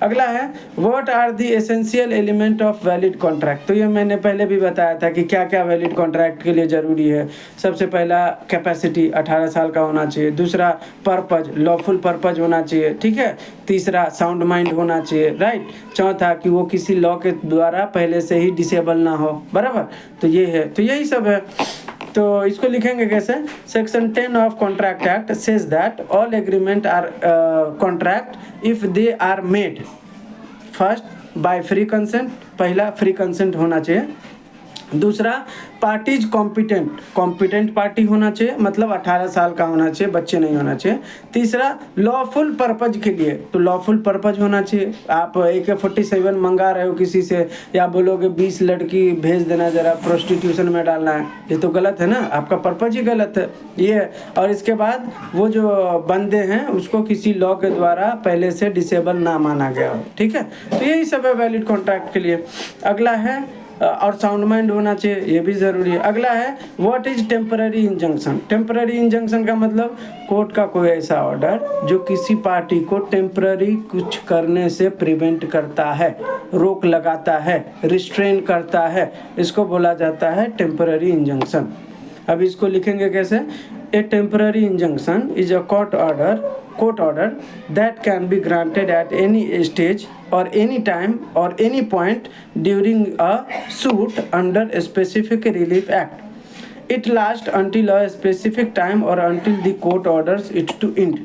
अगला है, what are the essential element of valid contract. तो ये मैंने पहले भी बताया था कि क्या क्या वैलिड कॉन्ट्रैक्ट के लिए ज़रूरी है। सबसे पहला कैपेसिटी 18 साल का होना चाहिए। दूसरा पर्पज, लॉफुल पर्पज होना चाहिए, ठीक है। तीसरा साउंड माइंड होना चाहिए, राइट। चौथा कि वो किसी लॉ के द्वारा पहले से ही डिसेबल ना हो, बराबर। तो ये है, तो यही सब है। तो इसको लिखेंगे कैसे, section 10 of Contract Act says that all agreement are contract if they are made first by free consent, पहला फ्री कंसेंट होना चाहिए। दूसरा पार्टीज कॉम्पिटेंट पार्टी होना चाहिए, मतलब 18 साल का होना चाहिए, बच्चे नहीं होना चाहिए। तीसरा, लॉफुल पर्पज के लिए, तो लॉफुल पर्पज होना चाहिए। आप AK-47 मंगा रहे हो किसी से, या बोलोगे 20 लड़की भेज देना जरा प्रोस्टिट्यूशन में डालना है, ये तो गलत है ना, आपका पर्पज ही गलत है ये। और इसके बाद वो जो बंदे हैं उसको किसी लॉ के द्वारा पहले से डिसेबल ना माना गया हो, ठीक है। तो यही सब है वैलिड कॉन्ट्रैक्ट के लिए। अगला है और साउंड माइंड होना चाहिए, ये भी ज़रूरी है। अगला है what is temporary injunction. Temporary injunction का मतलब कोर्ट का कोई ऐसा ऑर्डर जो किसी पार्टी को टेम्पररी कुछ करने से प्रिवेंट करता है, रोक लगाता है, रिस्ट्रेन करता है, इसको बोला जाता है टेम्पररी इंजंक्शन। अब इसको लिखेंगे कैसे? ए temporary injunction is a court order that can be granted at any stage or any time or any point during a suit under a specific relief act. It lasts until a specific time or until the court orders it to end.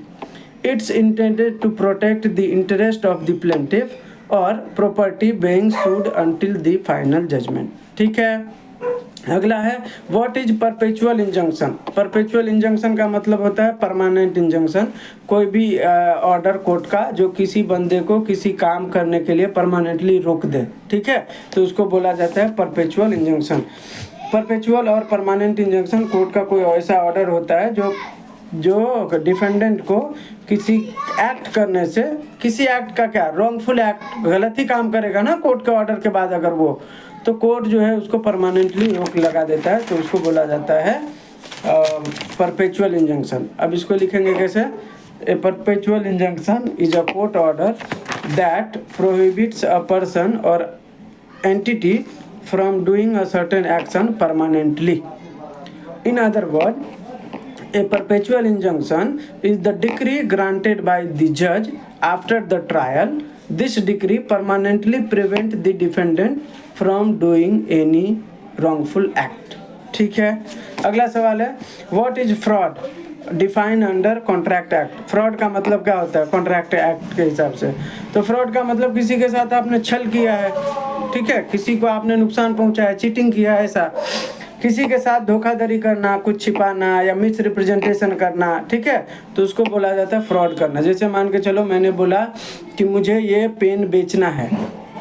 It's intended to protect the interest of the plaintiff or property being sued until the final judgment. ठीक है। अगला है what is perpetual injunction. Perpetual injunction का मतलब होता है permanent injunction, कोई भी ऑर्डर कोर्ट का जो किसी बंदे को किसी काम करने के लिए परमानेंटली रोक दे, ठीक है, तो उसको बोला जाता है परपेचुअल इंजंक्शन। परपेचुअल और परमानेंट इंजंक्शन कोर्ट का कोई ऐसा ऑर्डर होता है जो डिफेंडेंट को किसी एक्ट करने से, किसी एक्ट का क्या, रॉन्गफुल एक्ट, गलत ही काम करेगा ना कोर्ट के ऑर्डर के बाद अगर वो, तो कोर्ट जो है उसको परमानेंटली रोक लगा देता है, तो उसको बोला जाता है परपेचुअल इंजंक्शन। अब इसको लिखेंगे कैसे? A perpetual injunction is a court order that prohibits a person or entity from doing a certain action permanently. In other word, a perpetual injunction is the decree granted by the judge after the trial. This decree permanently prevent the defendant from doing any wrongful act. ठीक है। अगला सवाल है what is fraud define under contract act. Fraud का मतलब क्या होता है कॉन्ट्रैक्ट एक्ट के हिसाब से? तो फ्रॉड का मतलब किसी के साथ आपने छल किया है, ठीक है, किसी को आपने नुकसान पहुंचाया, चीटिंग किया है, ऐसा किसी के साथ धोखाधड़ी करना, कुछ छिपाना या मिस रिप्रेजेंटेशन करना, ठीक है, तो उसको बोला जाता है फ्रॉड करना। जैसे मान के चलो मैंने बोला कि मुझे ये पेन बेचना है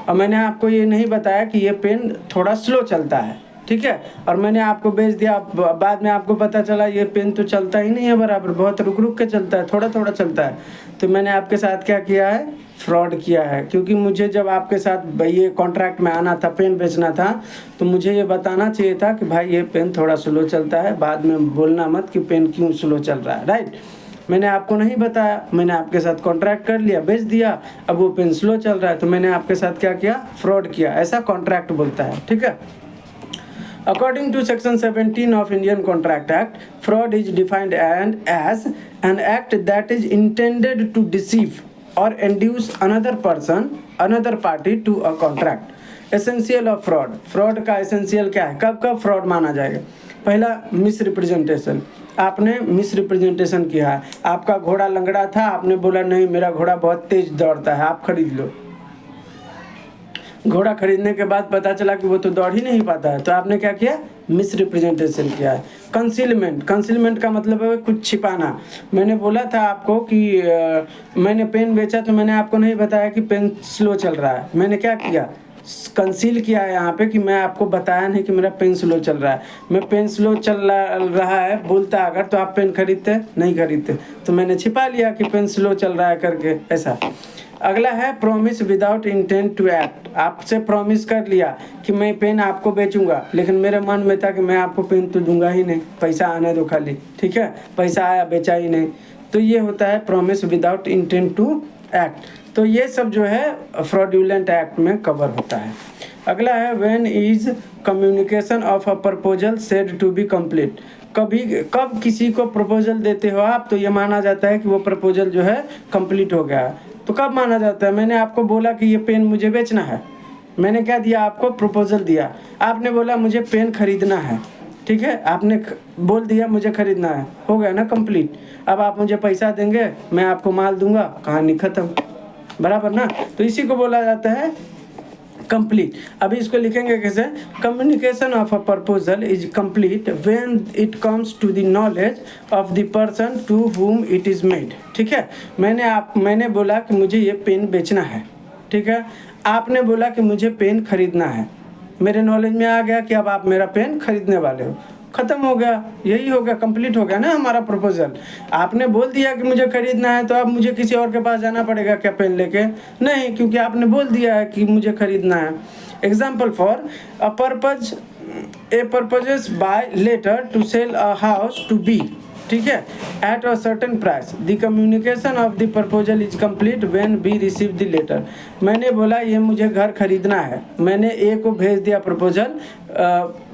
और मैंने आपको ये नहीं बताया कि ये पेन थोड़ा स्लो चलता है, ठीक है, और मैंने आपको बेच दिया, बाद में आपको पता चला ये पेन तो चलता ही नहीं है बराबर, बहुत रुक रुक के चलता है, थोड़ा थोड़ा चलता है। तो मैंने आपके साथ क्या किया है? फ्रॉड किया है, क्योंकि मुझे जब आपके साथ ये कॉन्ट्रैक्ट में आना था, पेन बेचना था, तो मुझे ये बताना चाहिए था कि भाई ये पेन थोड़ा स्लो चलता है, बाद में बोलना मत कि पेन क्यों स्लो चल रहा है, राइट। मैंने आपको नहीं बताया, मैंने आपके साथ कॉन्ट्रैक्ट कर लिया, बेच दिया, अब वो पेन स्लो चल रहा है, तो मैंने आपके साथ क्या किया? फ्रॉड किया, ऐसा कॉन्ट्रैक्ट बोलता है, ठीक है। According to Section 17 of Indian Contract Act, fraud is defined as an act that is intended to deceive or induce another party to a contract. Essential of fraud. Fraud का essential क्या है? कब कब fraud माना जाएगा? पहला, misrepresentation. आपने misrepresentation किया है, आपका घोड़ा लंगड़ा था, आपने बोला नहीं मेरा घोड़ा बहुत तेज दौड़ता है, आप खरीद लो। घोड़ा खरीदने के बाद पता चला कि वो तो दौड़ ही नहीं पाता है, तो आपने क्या किया? मिस रिप्रेजेंटेशन किया है। कंसीलमेंट का मतलब है कुछ छिपाना। मैंने बोला था आपको कि मैंने पेन बेचा, तो मैंने आपको नहीं बताया कि पेन स्लो चल रहा है, मैंने क्या किया? कंसील किया है यहाँ पे कि मैं आपको बताया नहीं कि मेरा पेन स्लो चल रहा है। मैं पेन स्लो चल रहा है बोलता अगर, तो आप पेन खरीदते नहीं खरीदते, तो मैंने छिपा लिया कि पेन स्लो चल रहा है करके, ऐसा। अगला है promise without intent to act. आपसे प्रॉमिस कर लिया कि मैं पेन आपको बेचूंगा, लेकिन मेरे मन में था कि मैं आपको पेन तो दूंगा ही नहीं, पैसा आने दो खाली, ठीक है, पैसा आया बेचा ही नहीं, तो ये होता है promise without intent to act. तो ये सब जो है फ्रॉडुलेंट एक्ट में कवर होता है। अगला है when is communication of a proposal said to be complete. कब किसी को प्रपोजल देते हो आप, तो ये माना जाता है कि वो प्रपोजल जो है कंप्लीट हो गया है। तो कब माना जाता है? मैंने आपको बोला कि ये पेन मुझे बेचना है, मैंने क्या दिया आपको? प्रपोजल दिया। आपने बोला मुझे पेन खरीदना है, ठीक है, आपने बोल दिया मुझे खरीदना है, हो गया ना कंप्लीट। अब आप मुझे पैसा देंगे, मैं आपको माल दूंगा, कहानी खत्म, बराबर ना। तो इसी को बोला जाता है कंप्लीट। अभी इसको लिखेंगे कैसे? Communication of a proposal is complete when it comes to the knowledge of the person to whom it is made. ठीक है, मैंने बोला कि मुझे ये पेन बेचना है, ठीक है, आपने बोला कि मुझे पेन खरीदना है, मेरे नॉलेज में आ गया कि अब आप मेरा पेन खरीदने वाले हो, ख़त्म हो गया, यही हो गया, कंप्लीट हो गया ना हमारा प्रपोजल। आपने बोल दिया कि मुझे खरीदना है, तो अब मुझे किसी और के पास जाना पड़ेगा क्या पेन लेके? नहीं, क्योंकि आपने बोल दिया है कि मुझे खरीदना है। Example for a proposes by letter to sell a house to B, ठीक है, at a certain price. The communication of the proposal is complete when B receive the letter. मैंने बोला ये मुझे घर खरीदना है, मैंने ए को भेज दिया प्रपोजल।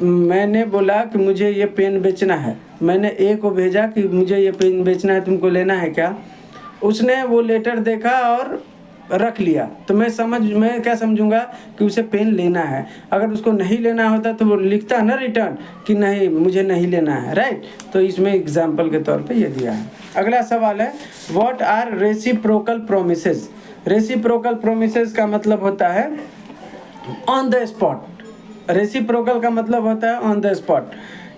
मैंने बोला कि मुझे ये पेन बेचना है, मैंने ए को भेजा कि मुझे ये पेन बेचना है, तुमको लेना है क्या? उसने वो लेटर देखा और रख लिया, तो मैं क्या समझूंगा कि उसे पेन लेना है। अगर उसको नहीं लेना होता तो वो लिखता ना रिटर्न कि नहीं मुझे नहीं लेना है, राइट। तो इसमें एग्जाम्पल के तौर पे ये दिया है। अगला सवाल है what are reciprocal promises. Reciprocal promises का मतलब होता है ऑन द स्पॉट। रेसिप्रोकल का मतलब होता है ऑन द स्पॉट,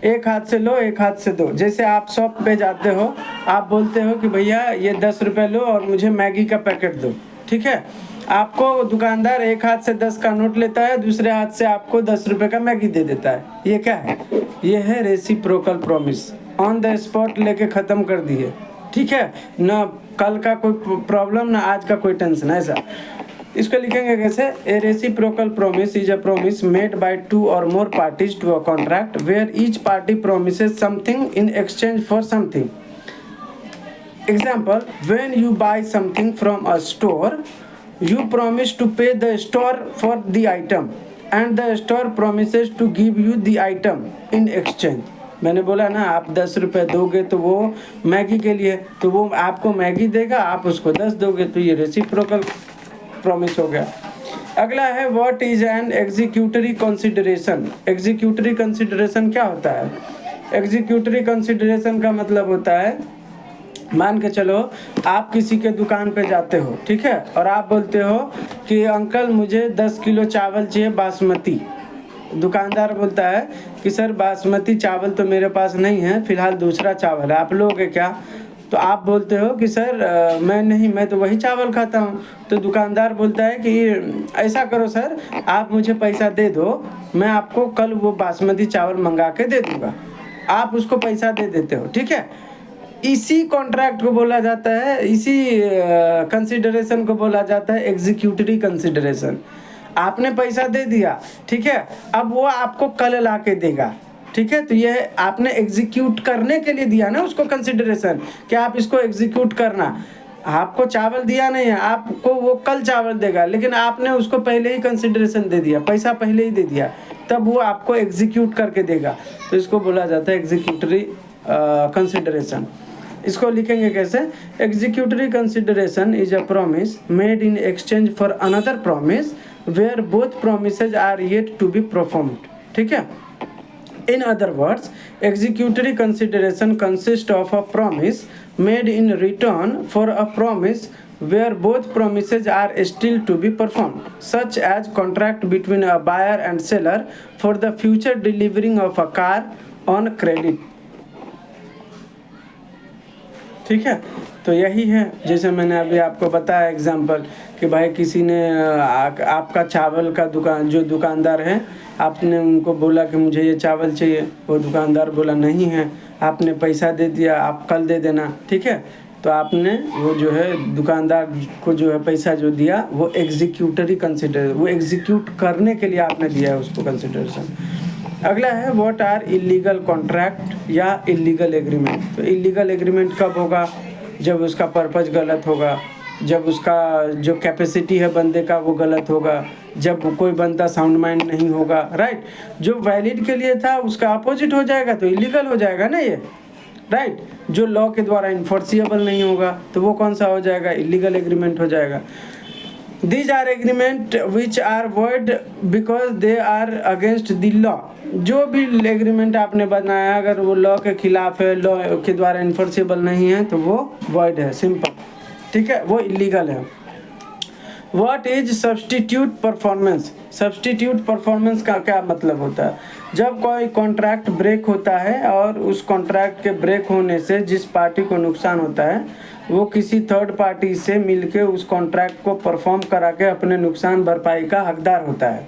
एक हाथ से लो एक हाथ से दो। जैसे आप शॉप पे जाते हो, आप बोलते हो कि भैया ये 10 रुपये लो और मुझे मैगी का पैकेट दो, ठीक है। आपको दुकानदार एक हाथ से 10 का नोट लेता है, दूसरे हाथ से आपको 10 रुपये का मैगी दे देता है। ये क्या है? ये है reciprocal promise. On the spot लेके ख़त्म कर दिए, ठीक है ना। कल का कोई प्रॉब्लम ना आज का कोई टेंशन, ऐसा। इसको लिखेंगे कैसे? A reciprocal promise is a promise made by two और more parties to a contract where each party promises something in exchange for something. Example, when you buy something from a store, you promise to pay the store for the item and the store promises to give you the item in exchange. मैंने बोला ना आप 10 रुपये दोगे तो वो Maggi के लिए, तो वो आपको मैगी देगा, आप उसको 10 दोगे, तो ये रेसिप्रोकल प्रॉमिस हो गया। अगला है what is an executory consideration. Executory consideration क्या होता है? एग्जीक्यूटरी कंसिडरेशन का मतलब होता है, मान के चलो आप किसी के दुकान पे जाते हो, ठीक है, और आप बोलते हो कि अंकल मुझे 10 किलो चावल चाहिए बासमती। दुकानदार बोलता है कि सर बासमती चावल तो मेरे पास नहीं है, फ़िलहाल दूसरा चावल है, आप लोगे क्या? तो आप बोलते हो कि सर मैं तो वही चावल खाता हूँ। तो दुकानदार बोलता है कि ऐसा करो सर, आप मुझे पैसा दे दो, मैं आपको कल वो बासमती चावल मंगा के दे दूँगा। आप उसको पैसा दे देते हो, ठीक है। इसी कॉन्ट्रैक्ट को बोला जाता है, इसी कंसिडरेशन को बोला जाता है एग्जीक्यूटरी कंसिडरेशन। आपने पैसा दे दिया, ठीक है, अब वो आपको कल ला के देगा, ठीक है। तो ये आपने एग्जीक्यूट करने के लिए दिया ना उसको कंसिडरेशन, कि आप इसको एग्जीक्यूट करना। आपको चावल दिया नहीं है, आपको वो कल चावल देगा, लेकिन आपने उसको पहले ही कंसिडरेशन दे दिया, पैसा पहले ही दे दिया, तब वो आपको एग्जीक्यूट करके देगा। तो इसको बोला जाता है एग्जीक्यूटरी कंसिडरेशन। इसको लिखेंगे कैसे? Executory consideration is a promise made in exchange for another promise where both promises are yet to be performed, ठीक है। In other words, executory consideration consists of a promise made in return for a promise where both promises are still to be performed, such as contract between a buyer and seller for the future delivering of a car on credit. ठीक है, तो यही है जैसे मैंने अभी आपको बताया एग्जांपल कि भाई किसी ने आपका चावल का जो दुकानदार है, आपने उनको बोला कि मुझे ये चावल चाहिए, वो दुकानदार बोला नहीं है, आपने पैसा दे दिया, आप कल दे देना, ठीक है। तो आपने वो जो है दुकानदार को जो है पैसा जो दिया वो एग्जीक्यूटरी कंसिडर, वो एग्जीक्यूट करने के लिए आपने दिया है उसको कंसिडरेशन। अगला है व्हाट आर इलीगल कॉन्ट्रैक्ट या इलीगल एग्रीमेंट। तो इलीगल एग्रीमेंट कब होगा? जब उसका पर्पस गलत होगा, जब उसका जो कैपेसिटी है बंदे का वो गलत होगा, जब कोई बंदा साउंड माइंड नहीं होगा, राइट। जो वैलिड के लिए था उसका अपोजिट हो जाएगा तो इलीगल हो जाएगा ना ये, राइट। जो लॉ के द्वारा इन्फोर्सिएबल नहीं होगा तो वो कौन सा हो जाएगा? इलीगल एग्रीमेंट हो जाएगा। These are agreement which are void because they are against the law. जो भी एग्रीमेंट आपने बनाया अगर वो लॉ के खिलाफ है, लॉ के द्वारा इन्फोर्सेबल नहीं है तो वो void है, सिंपल, ठीक है, वो इलीगल है। What is substitute performance? Substitute performance का क्या मतलब होता है? जब कोई कॉन्ट्रैक्ट ब्रेक होता है और उस कॉन्ट्रैक्ट के ब्रेक होने से जिस पार्टी को नुकसान होता है वो किसी थर्ड पार्टी से मिलके उस कॉन्ट्रैक्ट को परफॉर्म करा के अपने नुकसान भरपाई का हकदार होता है।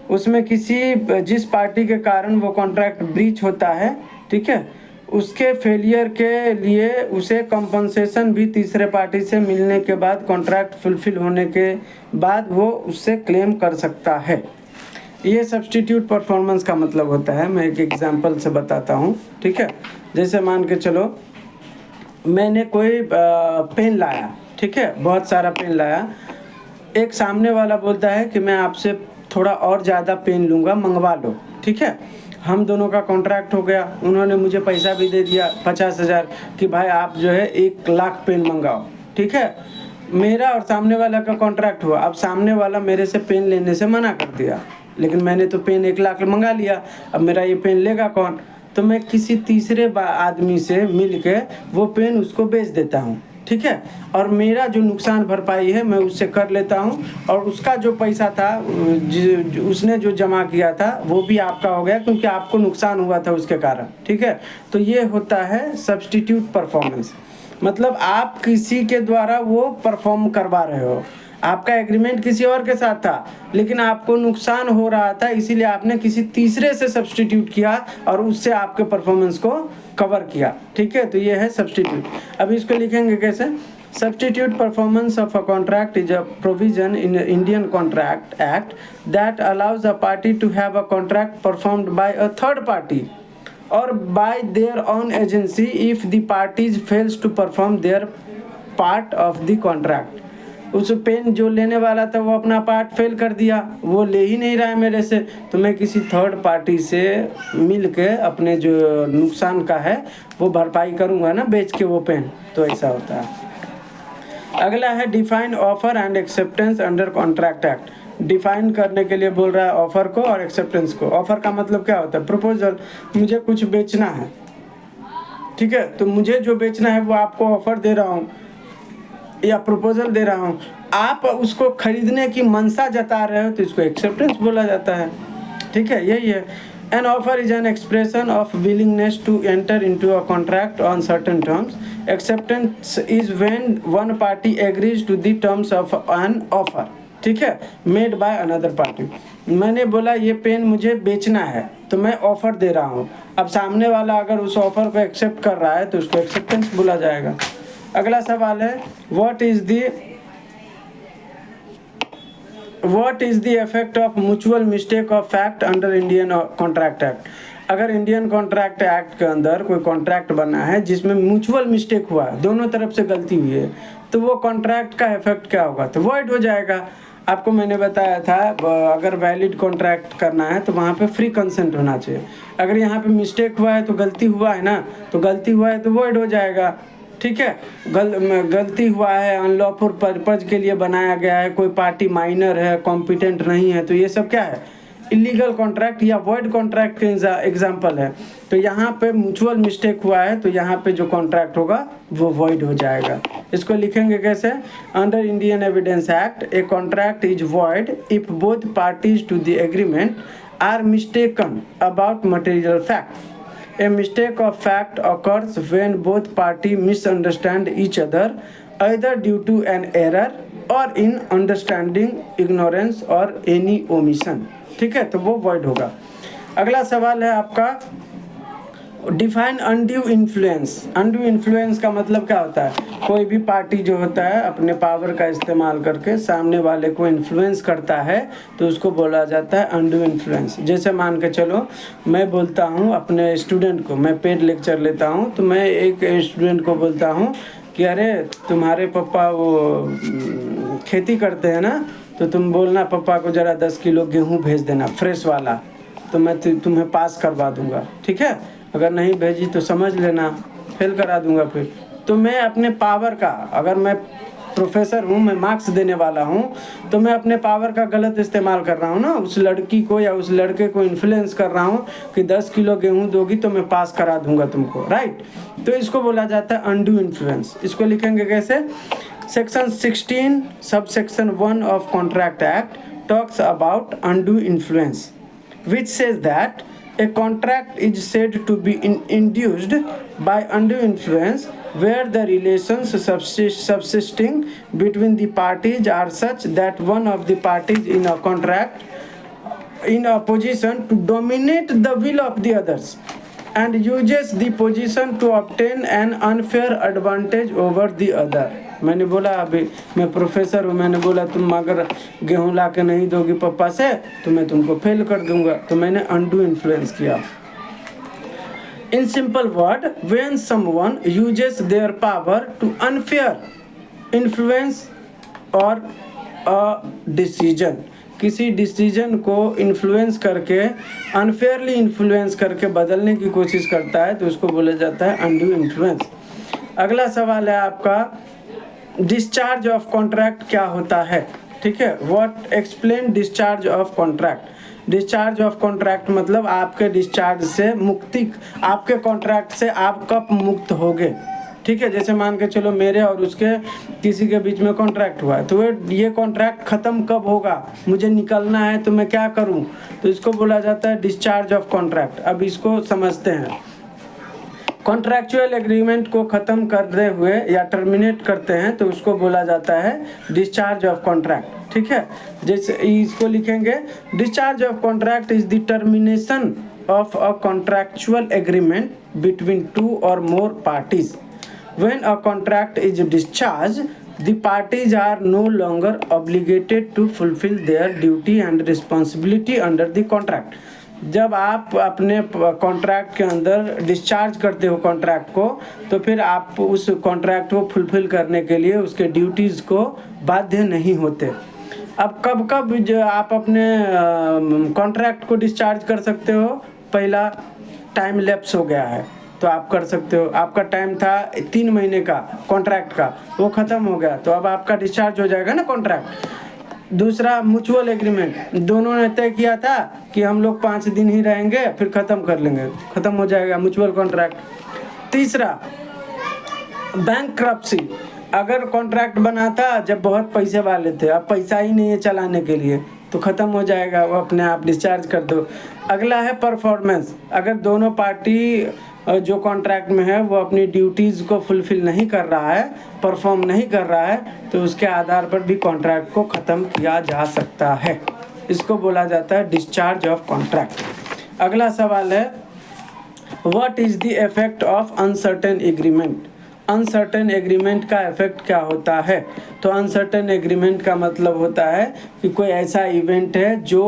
उसमें जिस पार्टी के कारण वो कॉन्ट्रैक्ट ब्रीच होता है, ठीक है, उसके फेलियर के लिए उसे कंपनसेशन भी तीसरे पार्टी से मिलने के बाद कॉन्ट्रैक्ट फुलफिल होने के बाद वो उससे क्लेम कर सकता है। ये सब्सटीट्यूट परफॉर्मेंस का मतलब होता है। मैं एक एग्जांपल से बताता हूँ, ठीक है। जैसे मान के चलो मैंने कोई पेन लाया, ठीक है, बहुत सारा पेन लाया। एक सामने वाला बोलता है कि मैं आपसे थोड़ा और ज़्यादा पेन लूँगा, मंगवा लो, ठीक है। हम दोनों का कॉन्ट्रैक्ट हो गया। उन्होंने मुझे पैसा भी दे दिया 50,000 कि भाई आप जो है 1 लाख पेन मंगाओ, ठीक है। मेरा और सामने वाला का कॉन्ट्रैक्ट हुआ। अब सामने वाला मेरे से पेन लेने से मना कर दिया, लेकिन मैंने तो पेन 1 लाख मंगा लिया। अब मेरा ये पेन लेगा कौन? तो मैं किसी तीसरे आदमी से मिल के वो पेन उसको बेच देता हूँ, ठीक है। और मेरा जो नुकसान भरपाई है मैं उससे कर लेता हूँ, और उसका जो पैसा था उसने जो जमा किया था वो भी आपका हो गया, क्योंकि आपको नुकसान हुआ था उसके कारण, ठीक है। तो ये होता है सब्सटीट्यूट परफॉर्मेंस। मतलब आप किसी के द्वारा वो परफॉर्म करवा रहे हो। आपका एग्रीमेंट किसी और के साथ था, लेकिन आपको नुकसान हो रहा था, इसीलिए आपने किसी तीसरे से सब्सटीट्यूट किया और उससे आपके परफॉर्मेंस को कवर किया, ठीक है। तो ये है सब्सटीट्यूट। अब इसको लिखेंगे कैसे? Substitute performance of a contract is a provision in Indian contract Act that allows a party to have a contract performed by a third party or by their own agency if the parties fails to perform their part of the contract। उस pen जो लेने वाला था वो अपना part fail कर दिया, वो ले ही नहीं रहा है मेरे से, तो मैं किसी थर्ड पार्टी से मिल के अपने जो नुकसान का है वो भरपाई करूँगा ना, बेच के वो पेन। तो ऐसा होता है। अगला है define offer and acceptance under contract act. Define करने के लिए बोल रहा है ऑफर को और एक्सेप्टेंस को। ऑफर का मतलब क्या होता है? प्रपोजल। मुझे कुछ बेचना है, ठीक है, तो मुझे जो बेचना है वो आपको ऑफर दे रहा हूँ या प्रपोजल दे रहा हूँ, आप उसको खरीदने की मंशा जता रहे हो तो इसको एक्सेप्टेंस बोला जाता है, ठीक है। यही है। An offer is an expression of willingness to enter into a contract on certain terms. Acceptance is when one party agrees to the terms of an offer, ठीक है, made by another party। मैंने बोला ये pen मुझे बेचना है तो मैं ऑफर दे रहा हूँ। अब सामने वाला अगर उस ऑफर को एक्सेप्ट कर रहा है तो उसको एक्सेप्टेंस बोला जाएगा। अगला सवाल है What is the effect of mutual mistake of fact under Indian Contract Act? अगर इंडियन कॉन्ट्रैक्ट एक्ट के अंदर कोई कॉन्ट्रैक्ट बना है जिसमें म्यूचुअल मिस्टेक हुआ है, दोनों तरफ से गलती हुई है, तो वो कॉन्ट्रैक्ट का इफेक्ट क्या होगा? तो वॉइड हो जाएगा। आपको मैंने बताया था अगर वैलिड कॉन्ट्रैक्ट करना है तो वहाँ पे फ्री कंसेंट होना चाहिए। अगर यहाँ पे मिस्टेक हुआ है तो गलती हुआ है ना, तो गलती हुआ है तो वॉइड हो जाएगा, ठीक है। गलती हुआ है, अनलॉफुल पर्पज के लिए बनाया गया है, कोई पार्टी माइनर है, कॉम्पिटेंट नहीं है, तो ये सब क्या है? इलीगल कॉन्ट्रैक्ट या वॉइड कॉन्ट्रैक्ट के एग्जाम्पल है। तो यहाँ पे म्यूचुअल मिस्टेक हुआ है तो यहाँ पे जो कॉन्ट्रैक्ट होगा वो वॉइड हो जाएगा। इसको लिखेंगे कैसे? Under Indian Evidence Act a contract is void if both parties to the agreement are mistaken about material fact. A mistake of fact occurs when both parties misunderstand each other, either due to an error or in understanding, ignorance or any omission, ठीक है, तो वो void होगा। अगला सवाल है आपका define undue influence. Undue influence का मतलब क्या होता है? कोई भी पार्टी जो होता है अपने पावर का इस्तेमाल करके सामने वाले को इन्फ्लुएंस करता है तो उसको बोला जाता है अनड्यू इन्फ्लुएंस। जैसे मान के चलो मैं बोलता हूँ अपने स्टूडेंट को, मैं पेड लेक्चर लेता हूँ तो मैं एक स्टूडेंट को बोलता हूँ कि अरे तुम्हारे पापा वो खेती करते हैं ना, तो तुम बोलना पापा को ज़रा 10 किलो गेहूँ भेज देना फ्रेश वाला, तो मैं तुम्हें पास करवा दूँगा, ठीक है। अगर नहीं भेजी तो समझ लेना फेल करा दूंगा फिर। तो मैं अपने पावर का, अगर मैं प्रोफेसर हूँ, मैं मार्क्स देने वाला हूँ, तो मैं अपने पावर का गलत इस्तेमाल कर रहा हूँ ना, उस लड़की को या उस लड़के को इन्फ्लुएंस कर रहा हूँ कि 10 किलो गेहूँ दोगी तो मैं पास करा दूंगा तुमको, राइट। तो इसको बोला जाता है अनड्यू इन्फ्लुएंस। इसको लिखेंगे कैसे? Section 16 subsection 1 of Contract Act talks about undue influence, which says that a contract is said to be induced by undue influence where the relations subsisting between the parties are such that one of the parties in a contract in a position to dominate the will of the others and uses the position to obtain an unfair advantage over the other. मैंने बोला अभी मैं professor हूँ, मैंने बोला तुम अगर गेहूँ ला के नहीं दोगी पापा से तो मैं तुमको फेल कर दूंगा, तो मैंने अनडू इन्फ्लुएंस किया. In simple word, when someone uses their power to unfair influence or a decision, किसी डिसीजन को इन्फ्लुएंस करके अनफेयरली इन्फ्लुएंस करके बदलने की कोशिश करता है तो उसको बोला जाता है अनड्यू इन्फ्लुएंस. अगला सवाल है आपका डिस्चार्ज ऑफ कॉन्ट्रैक्ट क्या होता है. ठीक है, what explain discharge of contract. Discharge of contract मतलब आपके डिस्चार्ज से मुक्ति, आपके कॉन्ट्रैक्ट से आप कब मुक्त होगे. ठीक है, जैसे मान के चलो मेरे और उसके किसी के बीच में कॉन्ट्रैक्ट हुआ है तो ये कॉन्ट्रैक्ट ख़त्म कब होगा, मुझे निकलना है तो मैं क्या करूं, तो इसको बोला जाता है डिस्चार्ज ऑफ कॉन्ट्रैक्ट. अब इसको समझते हैं. कॉन्ट्रैक्चुअल एग्रीमेंट को ख़त्म करते हुए या टर्मिनेट करते हैं तो उसको बोला जाता है डिस्चार्ज ऑफ कॉन्ट्रैक्ट. ठीक है, जैसे इसको लिखेंगे discharge of contract is the termination of a contractual agreement between two और more parties. When a contract is discharged, the parties are no longer obligated to fulfill their duty and responsibility under the contract. जब आप अपने contract के अंदर discharge करते हो contract को तो फिर आप उस कॉन्ट्रैक्ट को फुलफिल करने के लिए उसके ड्यूटीज़ को बाध्य नहीं होते. अब कब कब जो आप अपने कॉन्ट्रैक्ट को डिस्चार्ज कर सकते हो, पहला टाइम लैप्स हो गया है तो आप कर सकते हो. आपका टाइम था 3 महीने का कॉन्ट्रैक्ट का, वो ख़त्म हो गया तो अब आपका डिस्चार्ज हो जाएगा ना कॉन्ट्रैक्ट. दूसरा म्यूचुअल एग्रीमेंट, दोनों ने तय किया था कि हम लोग 5 दिन ही रहेंगे फिर ख़त्म कर लेंगे, ख़त्म हो जाएगा म्यूचुअल कॉन्ट्रैक्ट. तीसरा बैंकक्रप्सी, अगर कॉन्ट्रैक्ट बना था जब बहुत पैसे वाले थे, अब पैसा ही नहीं है चलाने के लिए तो ख़त्म हो जाएगा, वो अपने आप डिस्चार्ज कर दो. अगला है परफॉर्मेंस, अगर दोनों पार्टी जो कॉन्ट्रैक्ट में है वो अपनी ड्यूटीज़ को फुलफिल नहीं कर रहा है, परफॉर्म नहीं कर रहा है तो उसके आधार पर भी कॉन्ट्रैक्ट को ख़त्म किया जा सकता है. इसको बोला जाता है डिस्चार्ज ऑफ कॉन्ट्रैक्ट. अगला सवाल है what is the effect of uncertain agreement. Uncertain agreement का इफेक्ट क्या होता है. तो अनसर्टेन एग्रीमेंट का मतलब होता है कि कोई ऐसा इवेंट है जो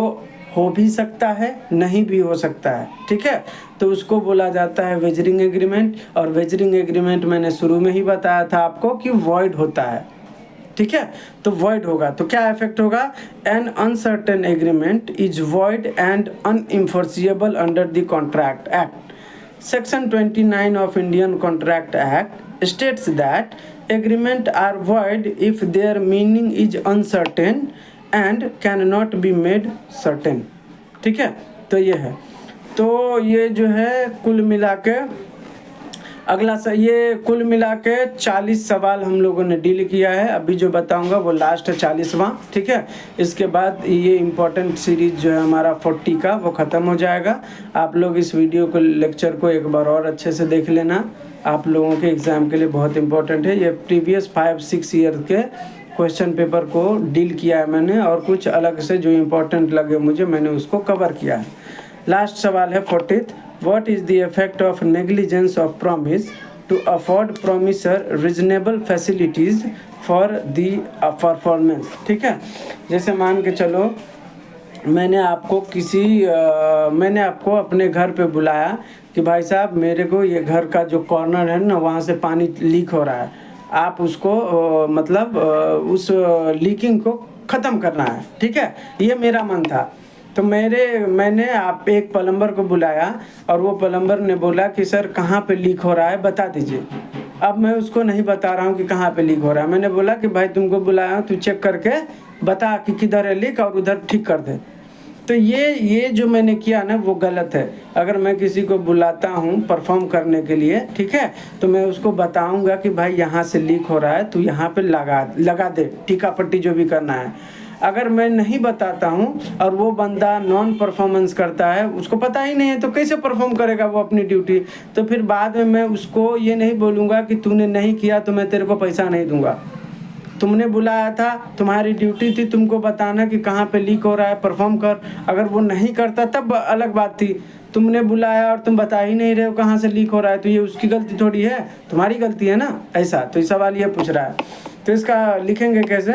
हो भी सकता है नहीं भी हो सकता है. ठीक है, तो उसको बोला जाता है वेजरिंग एग्रीमेंट. और वेजरिंग एग्रीमेंट मैंने शुरू में ही बताया था आपको कि वॉइड होता है. ठीक है, तो वॉइड होगा तो क्या इफेक्ट होगा. An uncertain agreement is void and unenforceable under the contract act. Section 29 of Indian contract act states that agreement are void if their meaning is uncertain and can not be made certain. ठीक है, तो ये है. तो ये जो है कुल मिला के ये कुल मिला के 40 सवाल हम लोगों ने डील किया है. अभी जो बताऊंगा वो लास्ट 40वां. ठीक है, इसके बाद ये इम्पोर्टेंट सीरीज जो है हमारा 40 का वो ख़त्म हो जाएगा. आप लोग इस वीडियो को लेक्चर को एक बार और अच्छे से देख लेना, आप लोगों के एग्ज़ाम के लिए बहुत इंपॉर्टेंट है. ये प्रीवियस 5-6 ईयर के क्वेश्चन पेपर को डील किया है मैंने और कुछ अलग से जो इम्पोर्टेंट लगे मुझे मैंने उसको कवर किया है. लास्ट सवाल है 40th. What is the effect of negligence of promise to afford promisor reasonable facilities for the performance. ठीक है, जैसे मान के चलो मैंने आपको अपने घर पे बुलाया कि भाई साहब मेरे को ये घर का जो कॉर्नर है ना वहाँ से पानी लीक हो रहा है, आप उसको उस लीकिंग को ख़त्म करना है. ठीक है, ये मेरा मन था तो मैंने आप एक प्लम्बर को बुलाया और वो प्लम्बर ने बोला कि सर कहाँ पे लीक हो रहा है बता दीजिए. अब मैं उसको नहीं बता रहा हूँ कि कहाँ पे लीक हो रहा है, मैंने बोला कि भाई तुमको बुलाया हूँ तू चेक करके बता कि किधर है लीक और उधर ठीक कर दे. तो ये जो मैंने किया ना वो गलत है। अगर मैं किसी को बुलाता हूँ परफॉर्म करने के लिए, ठीक है, तो मैं उसको बताऊँगा कि भाई यहाँ से लीक हो रहा है, तो यहाँ पे लगा दे टीका पट्टी जो भी करना है। अगर मैं नहीं बताता हूँ और वो बंदा नॉन परफॉर्मेंस करता है, उसको पता ही नहीं है, तो कैसे परफॉर्म करेगा वो अपनी ड्यूटी। तो फिर बाद में मैं उसको ये नहीं बोलूँगा कि तूने नहीं किया तो मैं तेरे को पैसा नहीं दूँगा। तुमने बुलाया था, तुम्हारी ड्यूटी थी तुमको बताना कि कहाँ पे लीक हो रहा है, परफॉर्म कर। अगर वो नहीं करता तब अलग बात थी। तुमने बुलाया और तुम बता ही नहीं रहे हो कहाँ से लीक हो रहा है, तो ये उसकी गलती थोड़ी है, तुम्हारी गलती है ना। ऐसा तो ये सवाल ये पूछ रहा है, तो इसका लिखेंगे कैसे?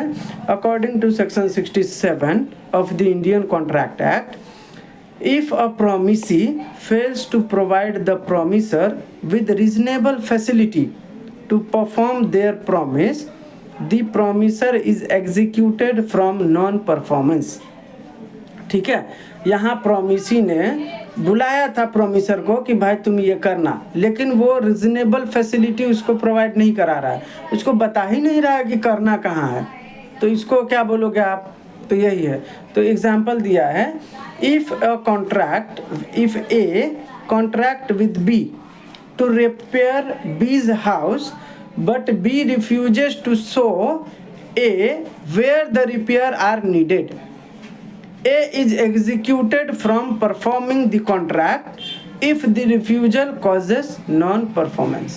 According to section 67 of the Indian contract Act, if a promisee fails to provide the promiser with reasonable facility to perform their promise, the promiser is executed from non-performance। ठीक है, यहाँ प्रोमिसी ने बुलाया था प्रोमिसर को कि भाई तुम ये करना, लेकिन वो रिजनेबल फैसिलिटी उसको प्रोवाइड नहीं करा रहा है, उसको बता ही नहीं रहा है कि करना कहाँ है, तो इसको क्या बोलोगे आप? तो यही है। तो एग्जाम्पल दिया है, if A contract with B to repair B's house but B refuses to show A where the repair are needed, A is executed from performing the contract if the refusal causes non-performance।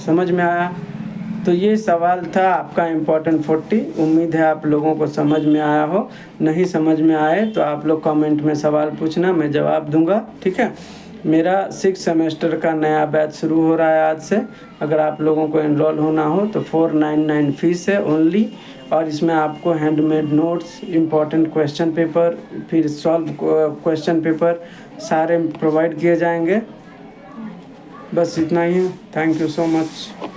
समझ में आया? तो ये सवाल था आपका important 40। उम्मीद है आप लोगों को समझ में आया हो। नहीं समझ में आए तो आप लोग कमेंट में सवाल पूछना, मैं जवाब दूंगा, ठीक है। मेरा 6 सेमेस्टर का नया बैच शुरू हो रहा है आज से। अगर आप लोगों को एनरोल होना हो तो 499 फीस है ओनली, और इसमें आपको handmade notes, important question paper, फिर सॉल्व क्वेश्चन पेपर सारे प्रोवाइड किए जाएंगे। बस इतना ही है। Thank you so much.